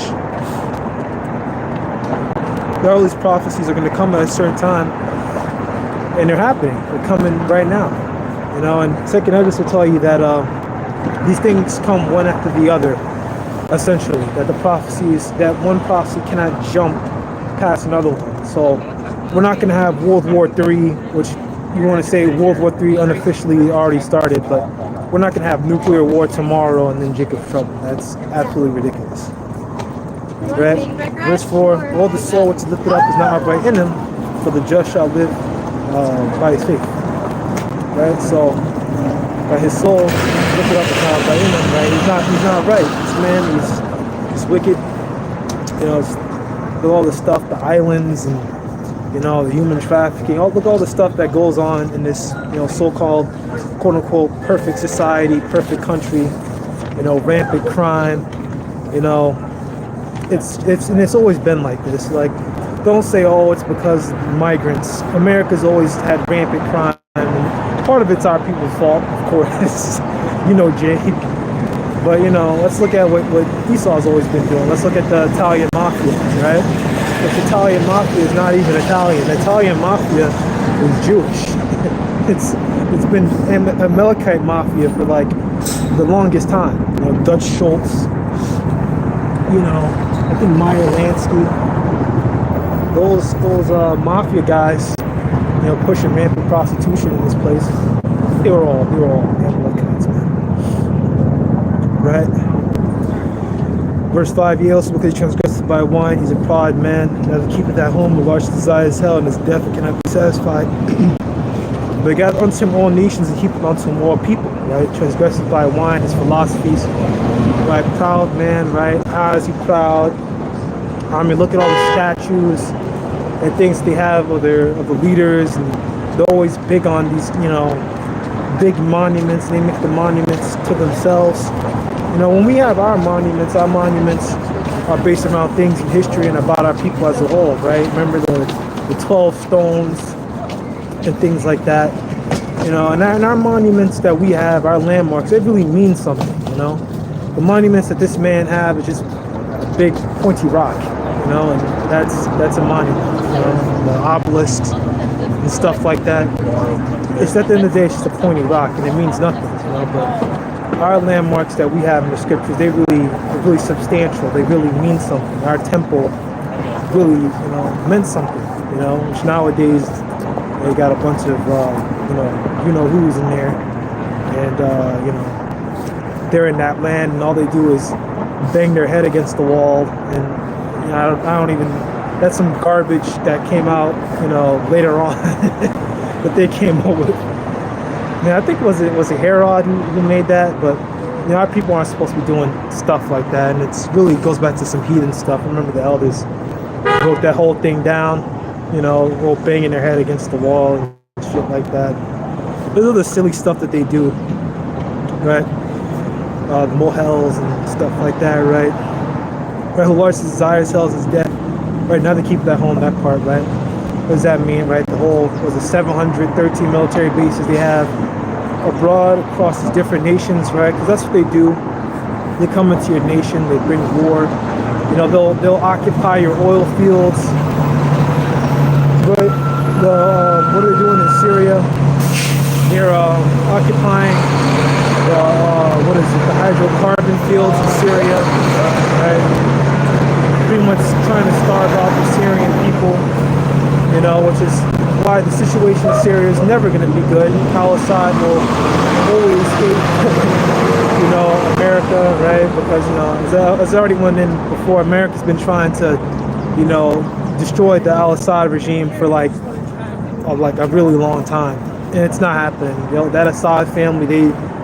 Speaker 1: all these prophecies are going to come at a certain time, and they're happening. They're coming right now, And Second Esdras will tell you that these things come one after the other, essentially. That the prophecies, that one prophecy cannot jump past another one. So we're not going to have World War III, which you want to say World War III unofficially already started, but we're not going to have nuclear war tomorrow and then Jacob's trouble. That's absolutely ridiculous. Right? Verse 4, all the soul which is lifted up is not upright in him, for the just shall live by his faith. Right? So, by his soul lifted up is not upright in him, right? He's not right. This man, he's wicked. With all the stuff, the islands and the human trafficking, look at all the stuff that goes on in this, so-called, quote-unquote, perfect society, perfect country, rampant crime, it's always been like this. Like, don't say, oh, it's because migrants. America's always had rampant crime, and part of it's our people's fault, of course, Jake. But, let's look at what Esau's always been doing. Let's look at the Italian mafia, right? The Italian mafia is not even Italian. The Italian mafia is Jewish. It's been Amalekite mafia for like the longest time. Dutch Schultz, I think Meyer Lansky, those mafia guys, pushing rampant prostitution in this place. They were all Amalekites, man. Right? Verse 5, yea, also because he transgressed by wine, he's a proud man, never keepeth at home, the large desire is hell, and his death cannot be satisfied. But he got unto him all nations, and heaped unto him all people, right? Transgressed by wine, his philosophies, right? Proud man, right? How is he proud? I mean, look at all the statues and things they have of the leaders, and they're always big on these, big monuments. They make the monuments to themselves. When we have our monuments are based around things in history and about our people as a whole, right? Remember the 12 stones and things like that, and our monuments that we have, our landmarks, they really mean something, The monuments that this man have is just a big pointy rock, and that's a monument, the obelisks and stuff like that. It's at the end of the day, it's just a pointy rock, and it means nothing, but our landmarks that we have in the scriptures, they're really substantial. They really mean something. Our temple, really, meant something, which nowadays they got a bunch of, who's in there, and, they're in that land, and all they do is bang their head against the wall, and I don't even, that's some garbage that came out, later on, that they came up with. I think was it Herod who made that, but our people aren't supposed to be doing stuff like that, and it's really goes back to some heathen stuff. I remember the elders wrote that whole thing down, wrote banging their head against the wall and shit like that. Those are the silly stuff that they do, right? The mohels and stuff like that, right? Right, who largely desires hell is death. Right, now they keep that home, that part, right? What does that mean, right? The whole, was it 713 military bases they have abroad across these different nations, right? Because that's what they do. They come into your nation, they bring war. They'll occupy your oil fields. Right? What are they doing in Syria? They're occupying the hydrocarbon fields in Syria, right? Pretty much trying to starve out the Syrian people, which is why the situation in Syria is never going to be good. Al-Assad will always hate, America, right? Because, as already went in before, America's been trying to, destroy the Al-Assad regime for like a really long time. And it's not happening. That Assad family,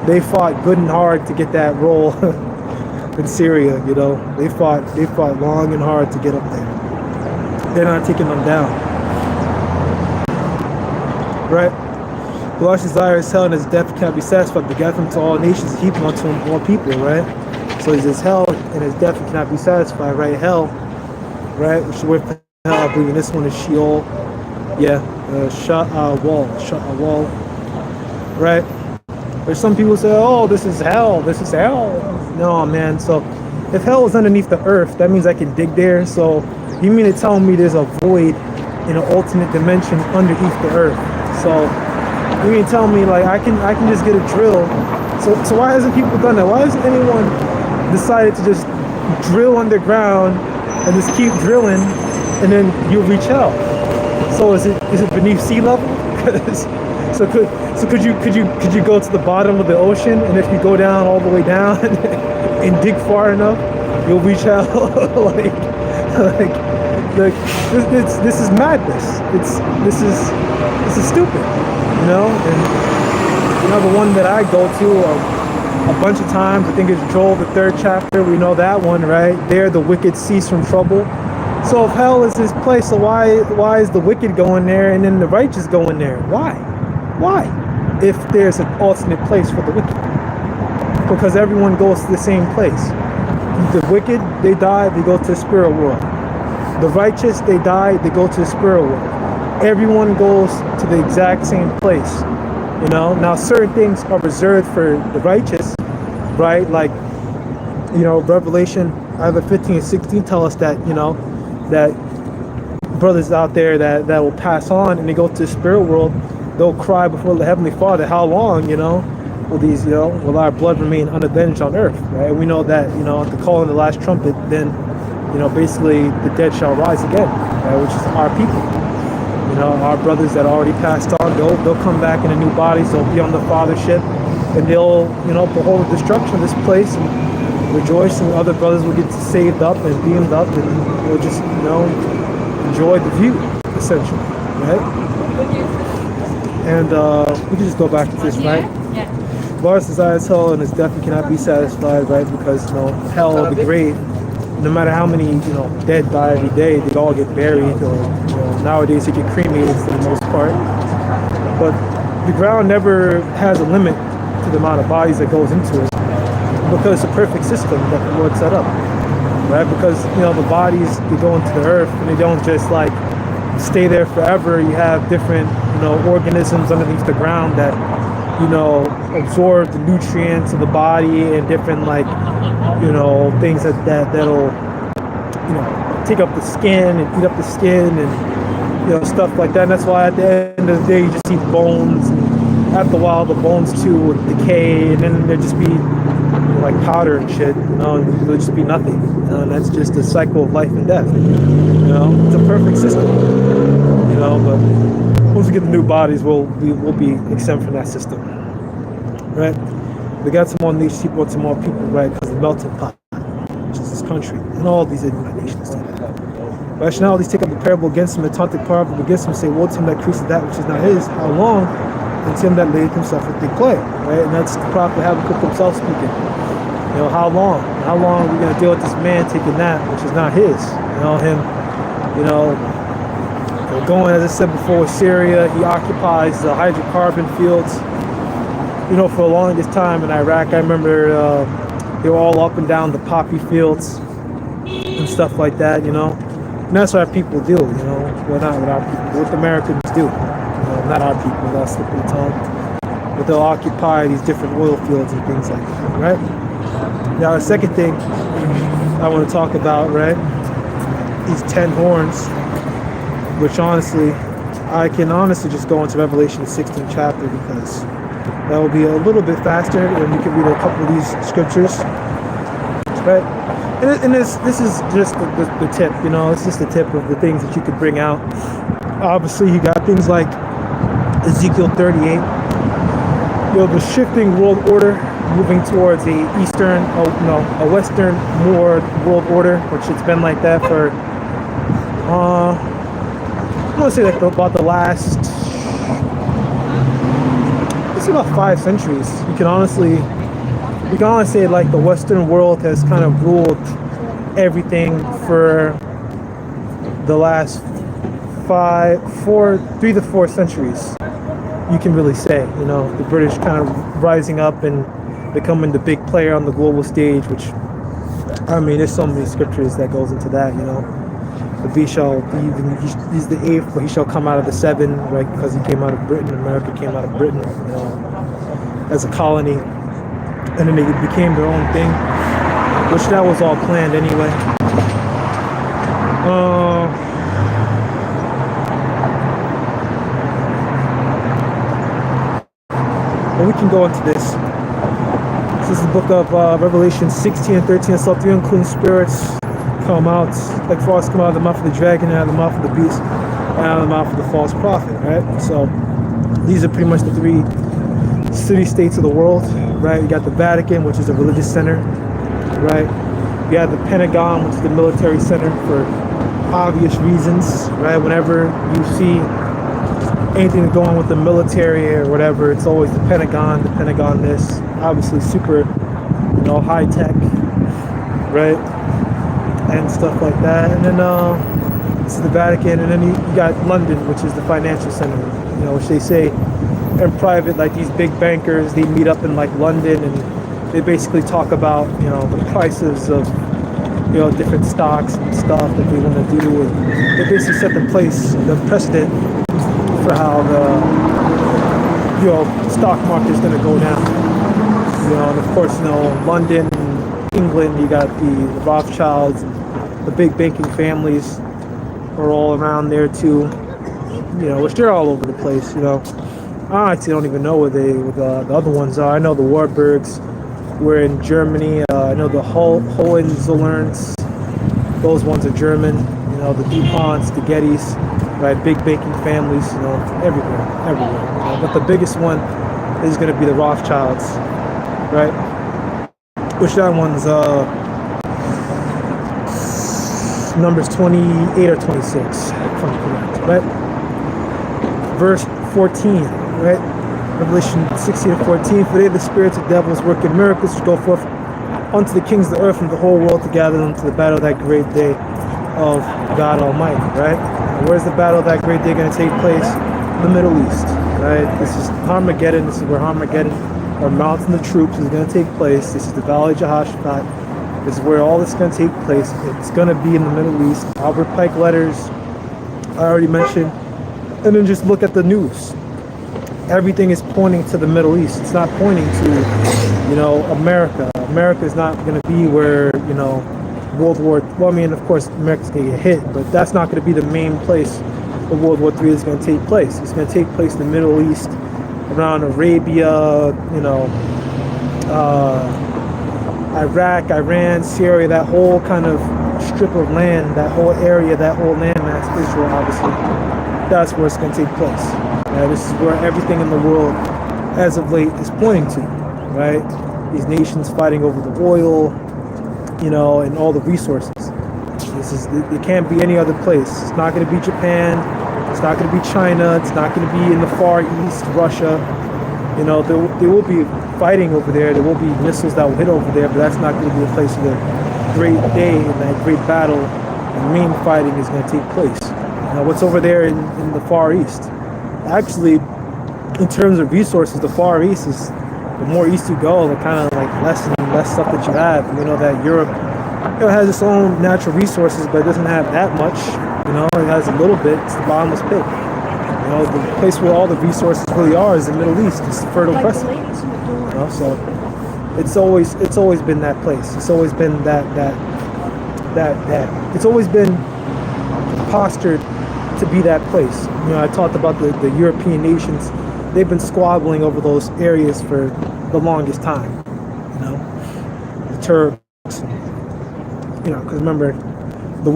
Speaker 1: they fought good and hard to get that role in Syria, They fought long and hard to get up there. They're not taking them down. Right? God's desire is hell, and his death cannot be satisfied, but gather him to all nations, and heap him unto all people, right? So he says hell, and his death cannot be satisfied, right? Hell, right? Which is word for hell, I believe in this one is Sheol. Yeah, shut a wall, right? There's some people say, oh, this is hell. No, man. So if hell is underneath the earth, that means I can dig there. So you mean to tell me there's a void in an alternate dimension underneath the earth? So you mean to tell me like I can just get a drill? So why hasn't people done that? Why hasn't anyone decided to just drill underground and just keep drilling, and then you'll reach hell? So is it beneath sea level? So could you go to the bottom of the ocean, and if you go down all the way down and dig far enough, you'll reach hell? This is madness. This is stupid, And the one that I go to a bunch of times, I think it's Joel the 3rd chapter. We know that one, right? There the wicked cease from trouble. So if hell is his place, so why is the wicked going there and then the righteous going there? Why? If there's an alternate place for the wicked? Because everyone goes to the same place. The wicked, they die, they go to the spirit world. The righteous, they die, they go to the spirit world. Everyone goes to the exact same place. Now certain things are reserved for the righteous, right? Like, Revelation either 15 and 16 tell us that, that brothers out there that will pass on and they go to the spirit world, they'll cry before the Heavenly Father, how long, will these, will our blood remain unavenged on earth, right? And we know that, at the call in the last trumpet, then, basically the dead shall rise again, right? Which is our people. Our brothers that already passed on, they'll come back in a new bodies, they'll be on the fathership, and they'll, behold the destruction of this place and rejoice, and other brothers will get saved up and beamed up, and we'll just, enjoy the view, essentially, right? And we can just go back to this, right?
Speaker 3: Yeah.
Speaker 1: Lars desires hell, and his death cannot be satisfied, right? Because, hell, the grave, no matter how many, dead die every day, they all get buried, or, nowadays they get cremated for the most part. But the ground never has a limit to the amount of bodies that goes into it, because it's a perfect system that the Lord set up, right? Because, the bodies, they go into the earth, and they don't just, like, stay there forever. You have different, organisms underneath the ground that, absorb the nutrients of the body, and different, like, things that'll, take up the skin and eat up the skin, and, stuff like that. And that's why at the end of the day, you just see bones, and after a while, the bones too would decay, and then there'd just be like powder and shit, and it'll just be nothing. And that's just a cycle of life and death. It's a perfect system. But once we get the new bodies, we'll be exempt from that system, right? We got some more nations, people, some more people, right? Because the melting pot, which is this country, and all these Israelite nations do that. Rationalities take up the parable against him, the taunting proverb against him, say, woe to him that increases that which is not his. How long? And to him that laid himself with big play, right? And that's the prophet Habakkuk himself speaking. How long? How long are we going to deal with this man taking that which is not his? Him, going, as I said before, with Syria, he occupies the hydrocarbon fields. For the longest time in Iraq, I remember they were all up and down the poppy fields and stuff like that, And that's what our people do, Well, not what our people, what the Americans do. Not our people, that's the tongue. But they'll occupy these different oil fields and things like that, right? Now, the second thing I want to talk about, right, these 10 horns, which honestly, I can honestly just go into Revelation 16th chapter because that will be a little bit faster, and you can read a couple of these scriptures, right? And this is just the tip, it's just the tip of the things that you could bring out. Obviously, you got things like Ezekiel 38, the shifting world order, moving towards a Western more world order, which it's been like that for, I want to say like about the last, it's about 5 centuries. We can honestly say like the Western world has kind of ruled everything for the last 3 to 4 centuries. You can really say, the British kind of rising up and becoming the big player on the global stage, which, there's so many scriptures that goes into that, The beast shall be, he's the 8th, but he shall come out of the 7, right? Because he came out of Britain. America came out of Britain, as a colony. And then they became their own thing, which that was all planned anyway. But we can go into this. This is the book of Revelation 16 and 13. I saw 3 unclean spirits come out, like frogs come out of the mouth of the dragon, and out of the mouth of the beast, and out of the mouth of the false prophet, right? So these are pretty much the 3 city-states of the world, right? You got the Vatican, which is a religious center, right? You have the Pentagon, which is the military center for obvious reasons, right? Whenever you see anything going on with the military or whatever, it's always the Pentagon this, obviously super, high tech, right? And stuff like that. And then this is the Vatican, and then you got London, which is the financial center, which they say in private, like these big bankers, they meet up in like London and they basically talk about, the prices of, different stocks and stuff that they want to do. And they basically set the precedent for how the, stock market is going to go down. And of course, London, England, you got the Rothschilds, the big banking families are all around there too, which they're all over the place, I actually don't even know where the other ones are. I know the Warburgs were in Germany. I know the Hohenzollerns, those ones are German. The DuPonts, the Gettys, right? Big banking families, everywhere. But the biggest one is going to be the Rothschilds, right? Which that one's Numbers 28 or 26, if I'm correct, right? Verse 14, right? Revelation 16 and 14. For they, the spirits of devils, working miracles, to go forth unto the kings of the earth and the whole world to gather them to the battle of that great day of God Almighty, right? And where's the battle of that great day going to take place? The Middle East, right? This is Armageddon. This is where Armageddon, or Mountain of Troops, is going to take place. This is the Valley of Jehoshaphat. This is where all this is going to take place. It's going to be in the Middle East. Albert Pike letters, I already mentioned. And then just look at the news. Everything is pointing to the Middle East. It's not pointing to, America. America is not going to be where, World War, of course, America's going to get hit, but that's not going to be the main place where World War III is going to take place. It's going to take place in the Middle East, around Arabia, Iraq, Iran, Syria, that whole kind of strip of land, that whole area, that whole landmass, Israel, obviously, that's where it's going to take place. This is where everything in the world, as of late, is pointing to, right? These nations fighting over the oil, you know, and all the resources. It can't be any other place. It's not going to be Japan. It's not going to be China. It's not going to be in the Far East, Russia. You know, there will be fighting over there. There will be missiles that will hit over there, but that's not going to be the place of the great day and that great battle. The main fighting is going to take place. What's over there in the Far East? Actually, in terms of resources, the Far East is, the more east you go, the kind of like less and less stuff that you have. You know that Europe, you know, has its own natural resources, but it doesn't have that much. You know, it has a little bit. It's the bottomless pit. You know, the place where all the resources really are is the Middle East. It's the Fertile Crescent. You know, so it's always been that place. It's always been that. It's always been postured to be that place. You know, I talked about the European nations. They've been squabbling over those areas for the longest time. You know, the Turks. You know, because remember, the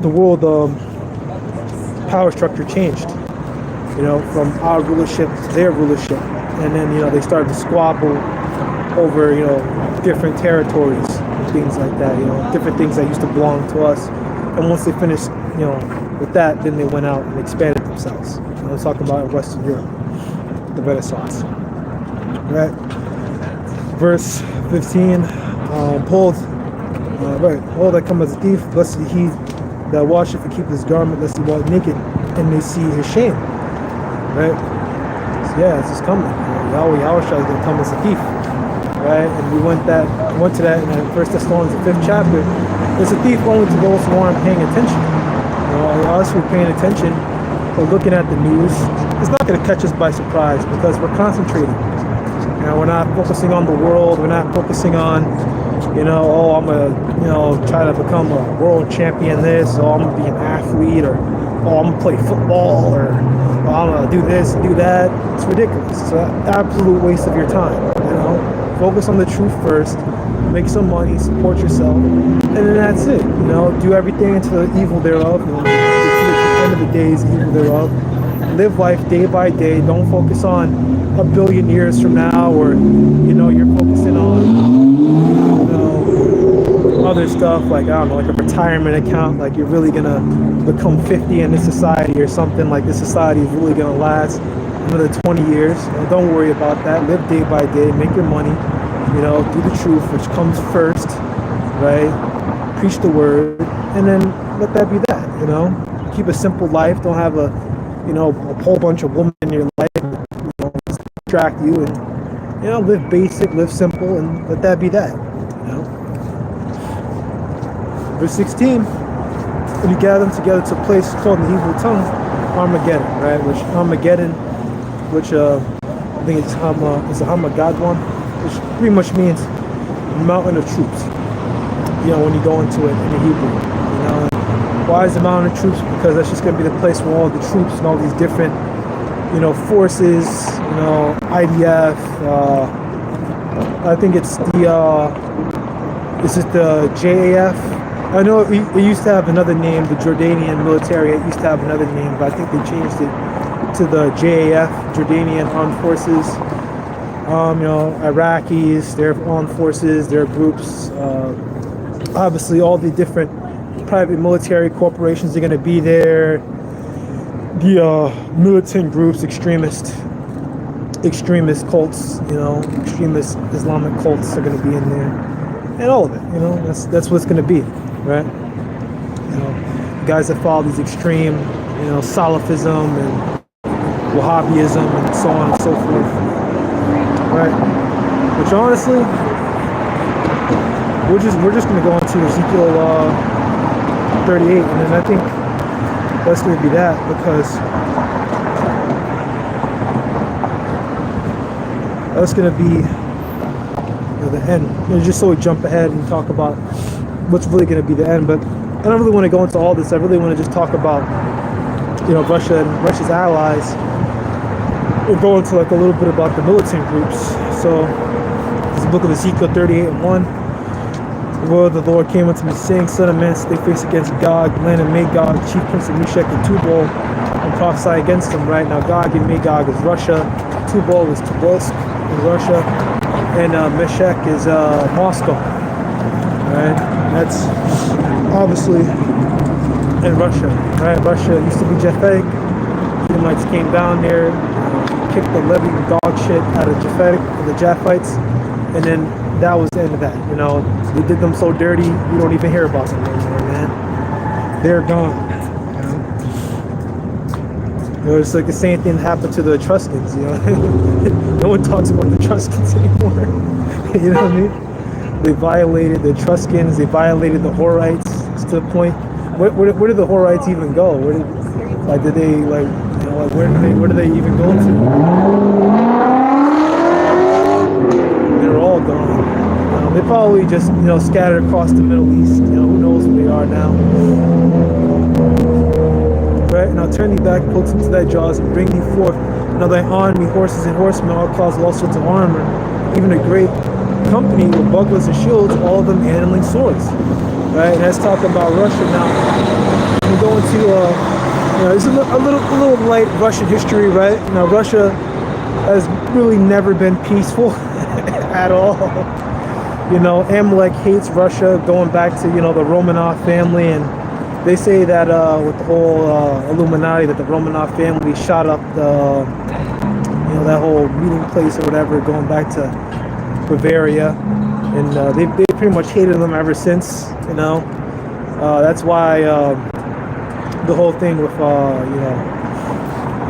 Speaker 1: world power structure changed. You know, from our rulership to their rulership, and then, you know, they started to squabble over, you know, different territories and things like that. You know, different things that used to belong to us. And once they finished, you know, with that, then they went out and expanded themselves. I was talking about in Western Europe, the Renaissance. Right. Verse 15. Behold, that come as a thief, blessed is he that washeth and keepeth his garment, lest he walk naked and may see his shame. Right? So yeah, it's just coming. Yahweh is going to come as a thief. Right? And we went to that in 1 Thessalonians, the 5th chapter. It's a thief only to those who aren't paying attention. You know, us who are paying attention, or looking at the news, it's not going to catch us by surprise because we're concentrating. You know, we're not focusing on the world. We're not focusing on, you know, oh, I'm going to, you know, try to become a world champion this, or I'm going to be an athlete, or oh, I'm going to play football, or oh, I'm going to do this and do that. It's ridiculous. It's an absolute waste of your time, you know. Focus on the truth first, make some money, support yourself, and then that's it. You know, do everything into the evil thereof, and at the end of the day is the evil thereof. Live life day by day. Don't focus on a billion years from now, or, you know, you're focusing on, you know, other stuff like, I don't know, like a retirement account, like you're really gonna become 50 in this society or something, like this society is really gonna last another 20 years. You know, don't worry about that. Live day by day, make your money, you know, do the truth, which comes first, right? Preach the word, and then let that be that, you know. Keep a simple life. Don't have a, you know, a whole bunch of women in your life, you know, distract you, and, you know, live basic, live simple, and let that be that, you know. Verse 16, when you gather them together to a place called in the Hebrew tongue Armageddon, right? Which Armageddon, which I think it's a Hamagadwan, which pretty much means mountain of troops. You know, when you go into it in the Hebrew, you know. Why is the mountain of troops? Because that's just going to be the place where all the troops and all these different, you know, forces, you know, IDF. I think it's the JAF. I know it used to have another name, the Jordanian military. It used to have another name, but I think they changed it to the JAF, Jordanian Armed Forces. You know, Iraqis, their armed forces, their groups. Obviously, all the different private military corporations are going to be there. The militant groups, extremist cults, you know, extremist Islamic cults are going to be in there, and all of it. You know, that's what it's going to be, right? You know, guys that follow these extreme, you know, Salafism and Wahhabism and so on and so forth, right? Which honestly, we're just going to go into Ezekiel 38, and then I think that's going to be that, because that's going to be, you know, the end. You know, just so we jump ahead and talk about what's really going to be the end. But I don't really want to go into all this. I really want to just talk about, you know, Russia and Russia's allies. We'll go into like a little bit about the militant groups. So this is the book of Ezekiel 38:1. The word of the Lord came unto me, saying, Son of man, set thy face against Gog, land of Magog, chief prince of Meshech and Tubal, and prophesy against them. Right now, Gog and Magog is Russia, Tubal is Tobolsk in Russia, and Meshech is Moscow. Right, that's obviously in Russia. Right, Russia used to be Japhetic. Edomites came down there, kicked the living dog shit out of the Japhites, and then that was the end of that. You know, they did them so dirty, you don't even hear about them anymore, man. They're gone. You know, it's like the same thing happened to the Etruscans. You know, no one talks about the Etruscans anymore. You know what I mean? They violated the Etruscans. They violated the Horites to the point. Where did the Horites even go? Did they like? You know, like where did they even go to? They're all gone. They probably just, you know, scattered across the Middle East. You know, who knows where they are now. Right, and I'll turn thee back, close into thy jaws, and bring thee forth another army, horses and horsemen, all cause all sorts of armor, even a great company with bucklers and shields, all of them handling swords. Right, and that's talking about Russia now. We go into you know, it's a little light Russian history, right? Now Russia has really never been peaceful at all. You know, Amalek hates Russia, going back to, you know, the Romanov family, and they say that with the whole Illuminati, that the Romanov family shot up the, you know, that whole meeting place or whatever, going back to Bavaria, and they pretty much hated them ever since. You know, that's why the whole thing with you know,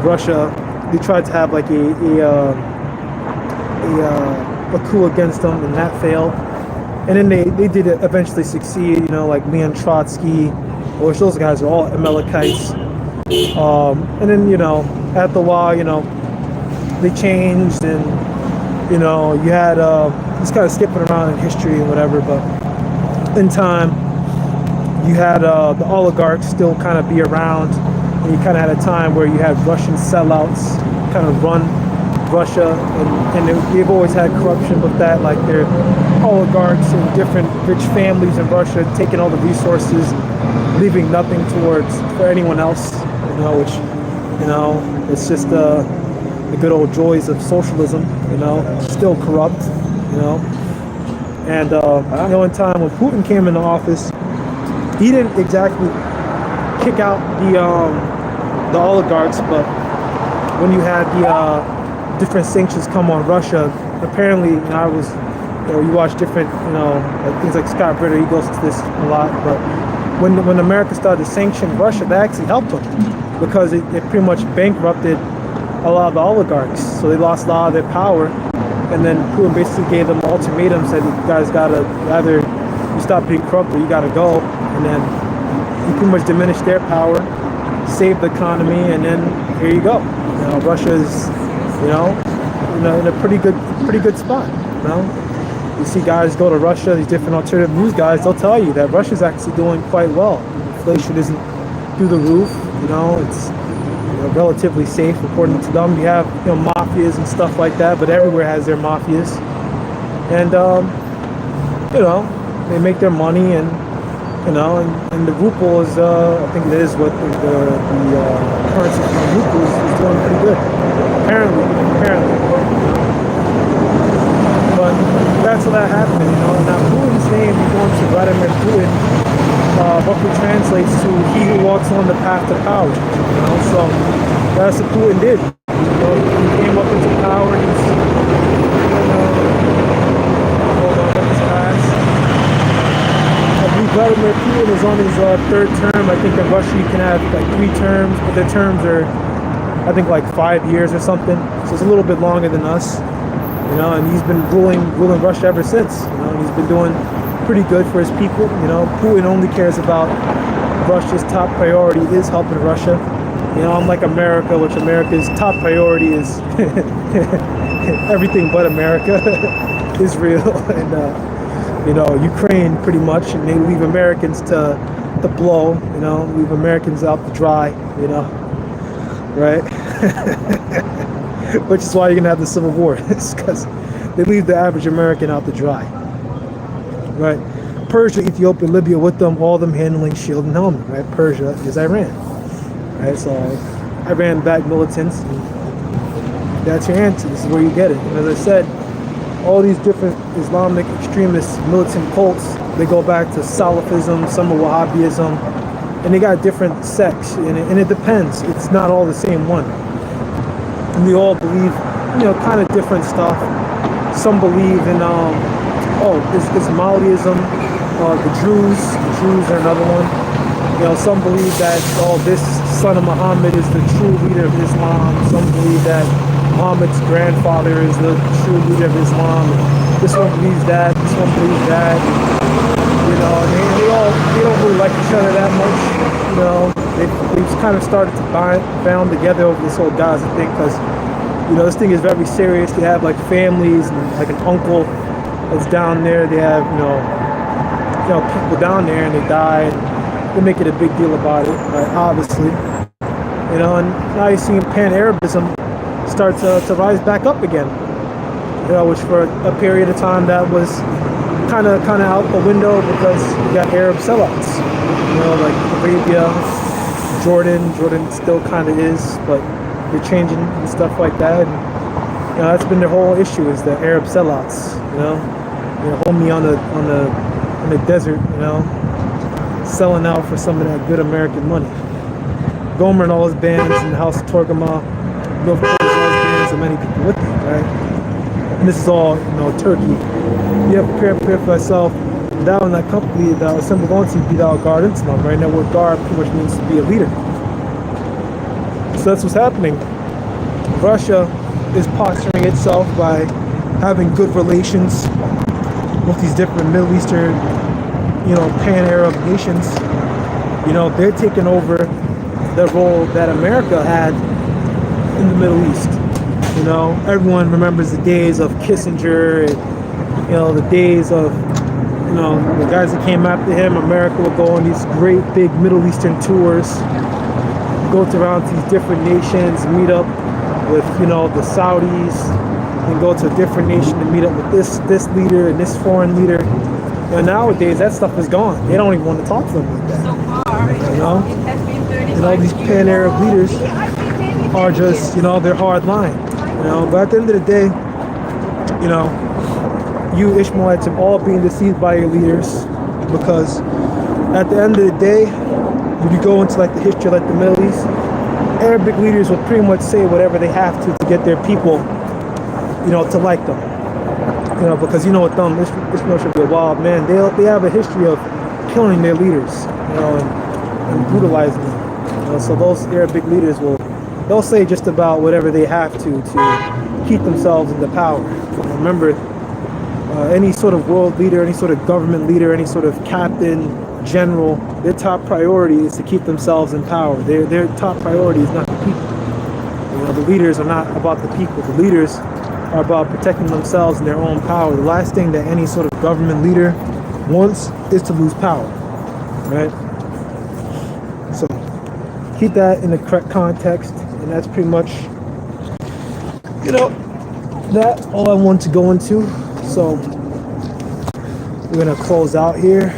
Speaker 1: Russia, they tried to have like a coup against them, and that failed. And then they did eventually succeed. You know, like Leon Trotsky, which those guys are all Amalekites. And then, you know, after a while, you know, they changed, and, you know, you had just kind of skipping around in history and whatever, but in time, you had the oligarchs still kind of be around, and you kind of had a time where you had Russian sellouts kind of run Russia, and they've always had corruption with that, like their oligarchs and different rich families in Russia taking all the resources, leaving nothing for anyone else, you know, which, you know, it's just the good old joys of socialism, you know, still corrupt, you know. And you know, in time when Putin came into office, he didn't exactly kick out the oligarchs, but when you had the different sanctions come on Russia, apparently, you know, you watch different, you know, like things like Scott Britter, he goes to this a lot, but when America started to sanction Russia, that actually helped them, because it pretty much bankrupted a lot of the oligarchs, so they lost a lot of their power. And then Putin basically gave them an ultimatum, said, you guys gotta either you stop being corrupt or you gotta go. And then he pretty much diminished their power, saved the economy, and then here you go. You know, Russia's, you know, in a pretty good spot. You know, you see guys go to Russia, these different alternative news guys, they'll tell you that Russia's actually doing quite well. Inflation isn't through the roof. You know, it's, you know, relatively safe according to them. You have, you know, mafias and stuff like that, but everywhere has their mafias. And you know, they make their money, and you know, and the ruble is, I think it is what the currency from the ruble is doing pretty good. Apparently, you know. But that's what that happened, you know. Now Putin's name, going to Vladimir Putin, roughly translates to he who walks on the path to power. You know, so that's what Putin did. You know, he came up into power, and he's, hold on, let this pass. I believe Vladimir Putin is on his third term. I think in Russia you can have like 3 terms, but their terms are, I think, like 5 years or something. So it's a little bit longer than us. You know, and he's been ruling Russia ever since. You know, and he's been doing pretty good for his people. You know, Putin only cares about Russia's top priority is helping Russia. You know, unlike America, which America's top priority is everything but America, Israel, and you know, Ukraine, pretty much, and they leave Americans to blow. You know, leave Americans out to dry. You know, right? Which is why you're gonna have the Civil War, because they leave the average American out to dry. Right? Persia, Ethiopia, Libya with them, all of them handling shield and helmet, right? Persia is Iran, right? So Iran backed militants, and that's your answer. This is where you get it. And as I said, all these different Islamic extremist militant cults, they go back to Salafism, some are Wahhabism, and they got different sects, and it depends. It's not all the same one. And they all believe, kind of different stuff. Some believe in, Ismailism, the Druze are another one. Some believe that, this son of Muhammad is the true leader of Islam. Some believe that Muhammad's grandfather is the true leader of Islam. This one believes that, this one believes that. They don't really like each other that much. They've kind of started to bound together over this whole Gaza thing because, this thing is very serious. They have like families and like an uncle that's down there. They have, people down there and they die. And they make it a big deal about it, right? Obviously. And now you're seeing Pan-Arabism start to rise back up again. Which for a period of time that was kind of out the window because you got Arab sellouts. Like Arabia, Jordan still kind of is, but they're changing and stuff like that. And, that's been their whole issue is the Arab sellouts. Homie on the desert, selling out for some of that good American money. Gomer and all his bands in the House of Torgama, all his bands and many people with him, right? And this is all, Turkey. You have to prepare for yourself. Down in that company, that assembled onto be thou guard insulam, right? Now, what guard pretty much means to be a leader. So that's what's happening. Russia is posturing itself by having good relations with these different Middle Eastern, Pan-Arab nations. They're taking over the role that America had in the Middle East. Everyone remembers the days of Kissinger and, the days of, the guys that came after him. America would go on these great big Middle Eastern tours, go around to these different nations, meet up with, the Saudis, and go to a different nation to meet up with this leader and this foreign leader. Nowadays, that stuff is gone. They don't even want to talk to them like that. And all these Pan-Arab leaders are just, they're hard line. But at the end of the day, you Ishmaelites are all being deceived by your leaders because at the end of the day, when you go into like the history of like the Middle East, Arabic leaders will pretty much say whatever they have to get their people, to like them. Because with them, Ishmael should be a wild man. They have a history of killing their leaders, and brutalizing them. So those Arabic leaders they'll say just about whatever they have to keep themselves in the power. Remember, any sort of world leader, any sort of government leader, any sort of captain, general, their top priority is to keep themselves in power. Their top priority is not the people. The leaders are not about the people. The leaders are about protecting themselves and their own power. The last thing that any sort of government leader wants is to lose power, right? So keep that in the correct context, and that's pretty much, that all I want to go into. So we're gonna close out here.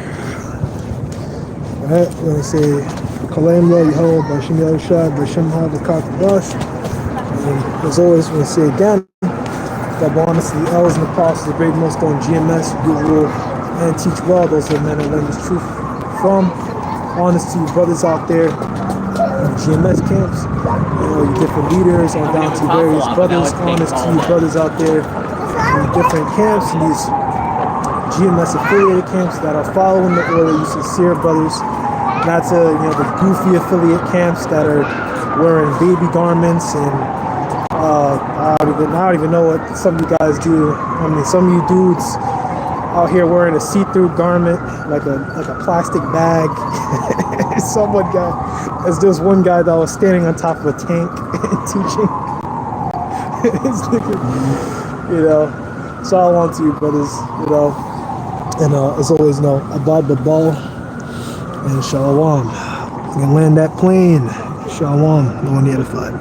Speaker 1: All right, we're gonna say Kalam Lo Yehovah Bashim Yahushua Bashim Havakakadash. And as always, we're gonna say again, God bless the elders and the apostles, the great most on GMS, who do rule and teach well those who are men and learn this truth from. Honest to you brothers out there in GMS camps, you different leaders on down to various brothers. Honest to you brothers out there in different camps, and these GMS affiliated camps that are following the order, you sincere brothers, not to the goofy affiliate camps that are wearing baby garments and I don't even know what some of you guys do. I mean, some of you dudes out here wearing a see-through garment, like a plastic bag. There's one guy that was standing on top of a tank and teaching. So I want to you, brothers, and as always, abad babal and shalom. You can land that plane. Shalom. No one edified.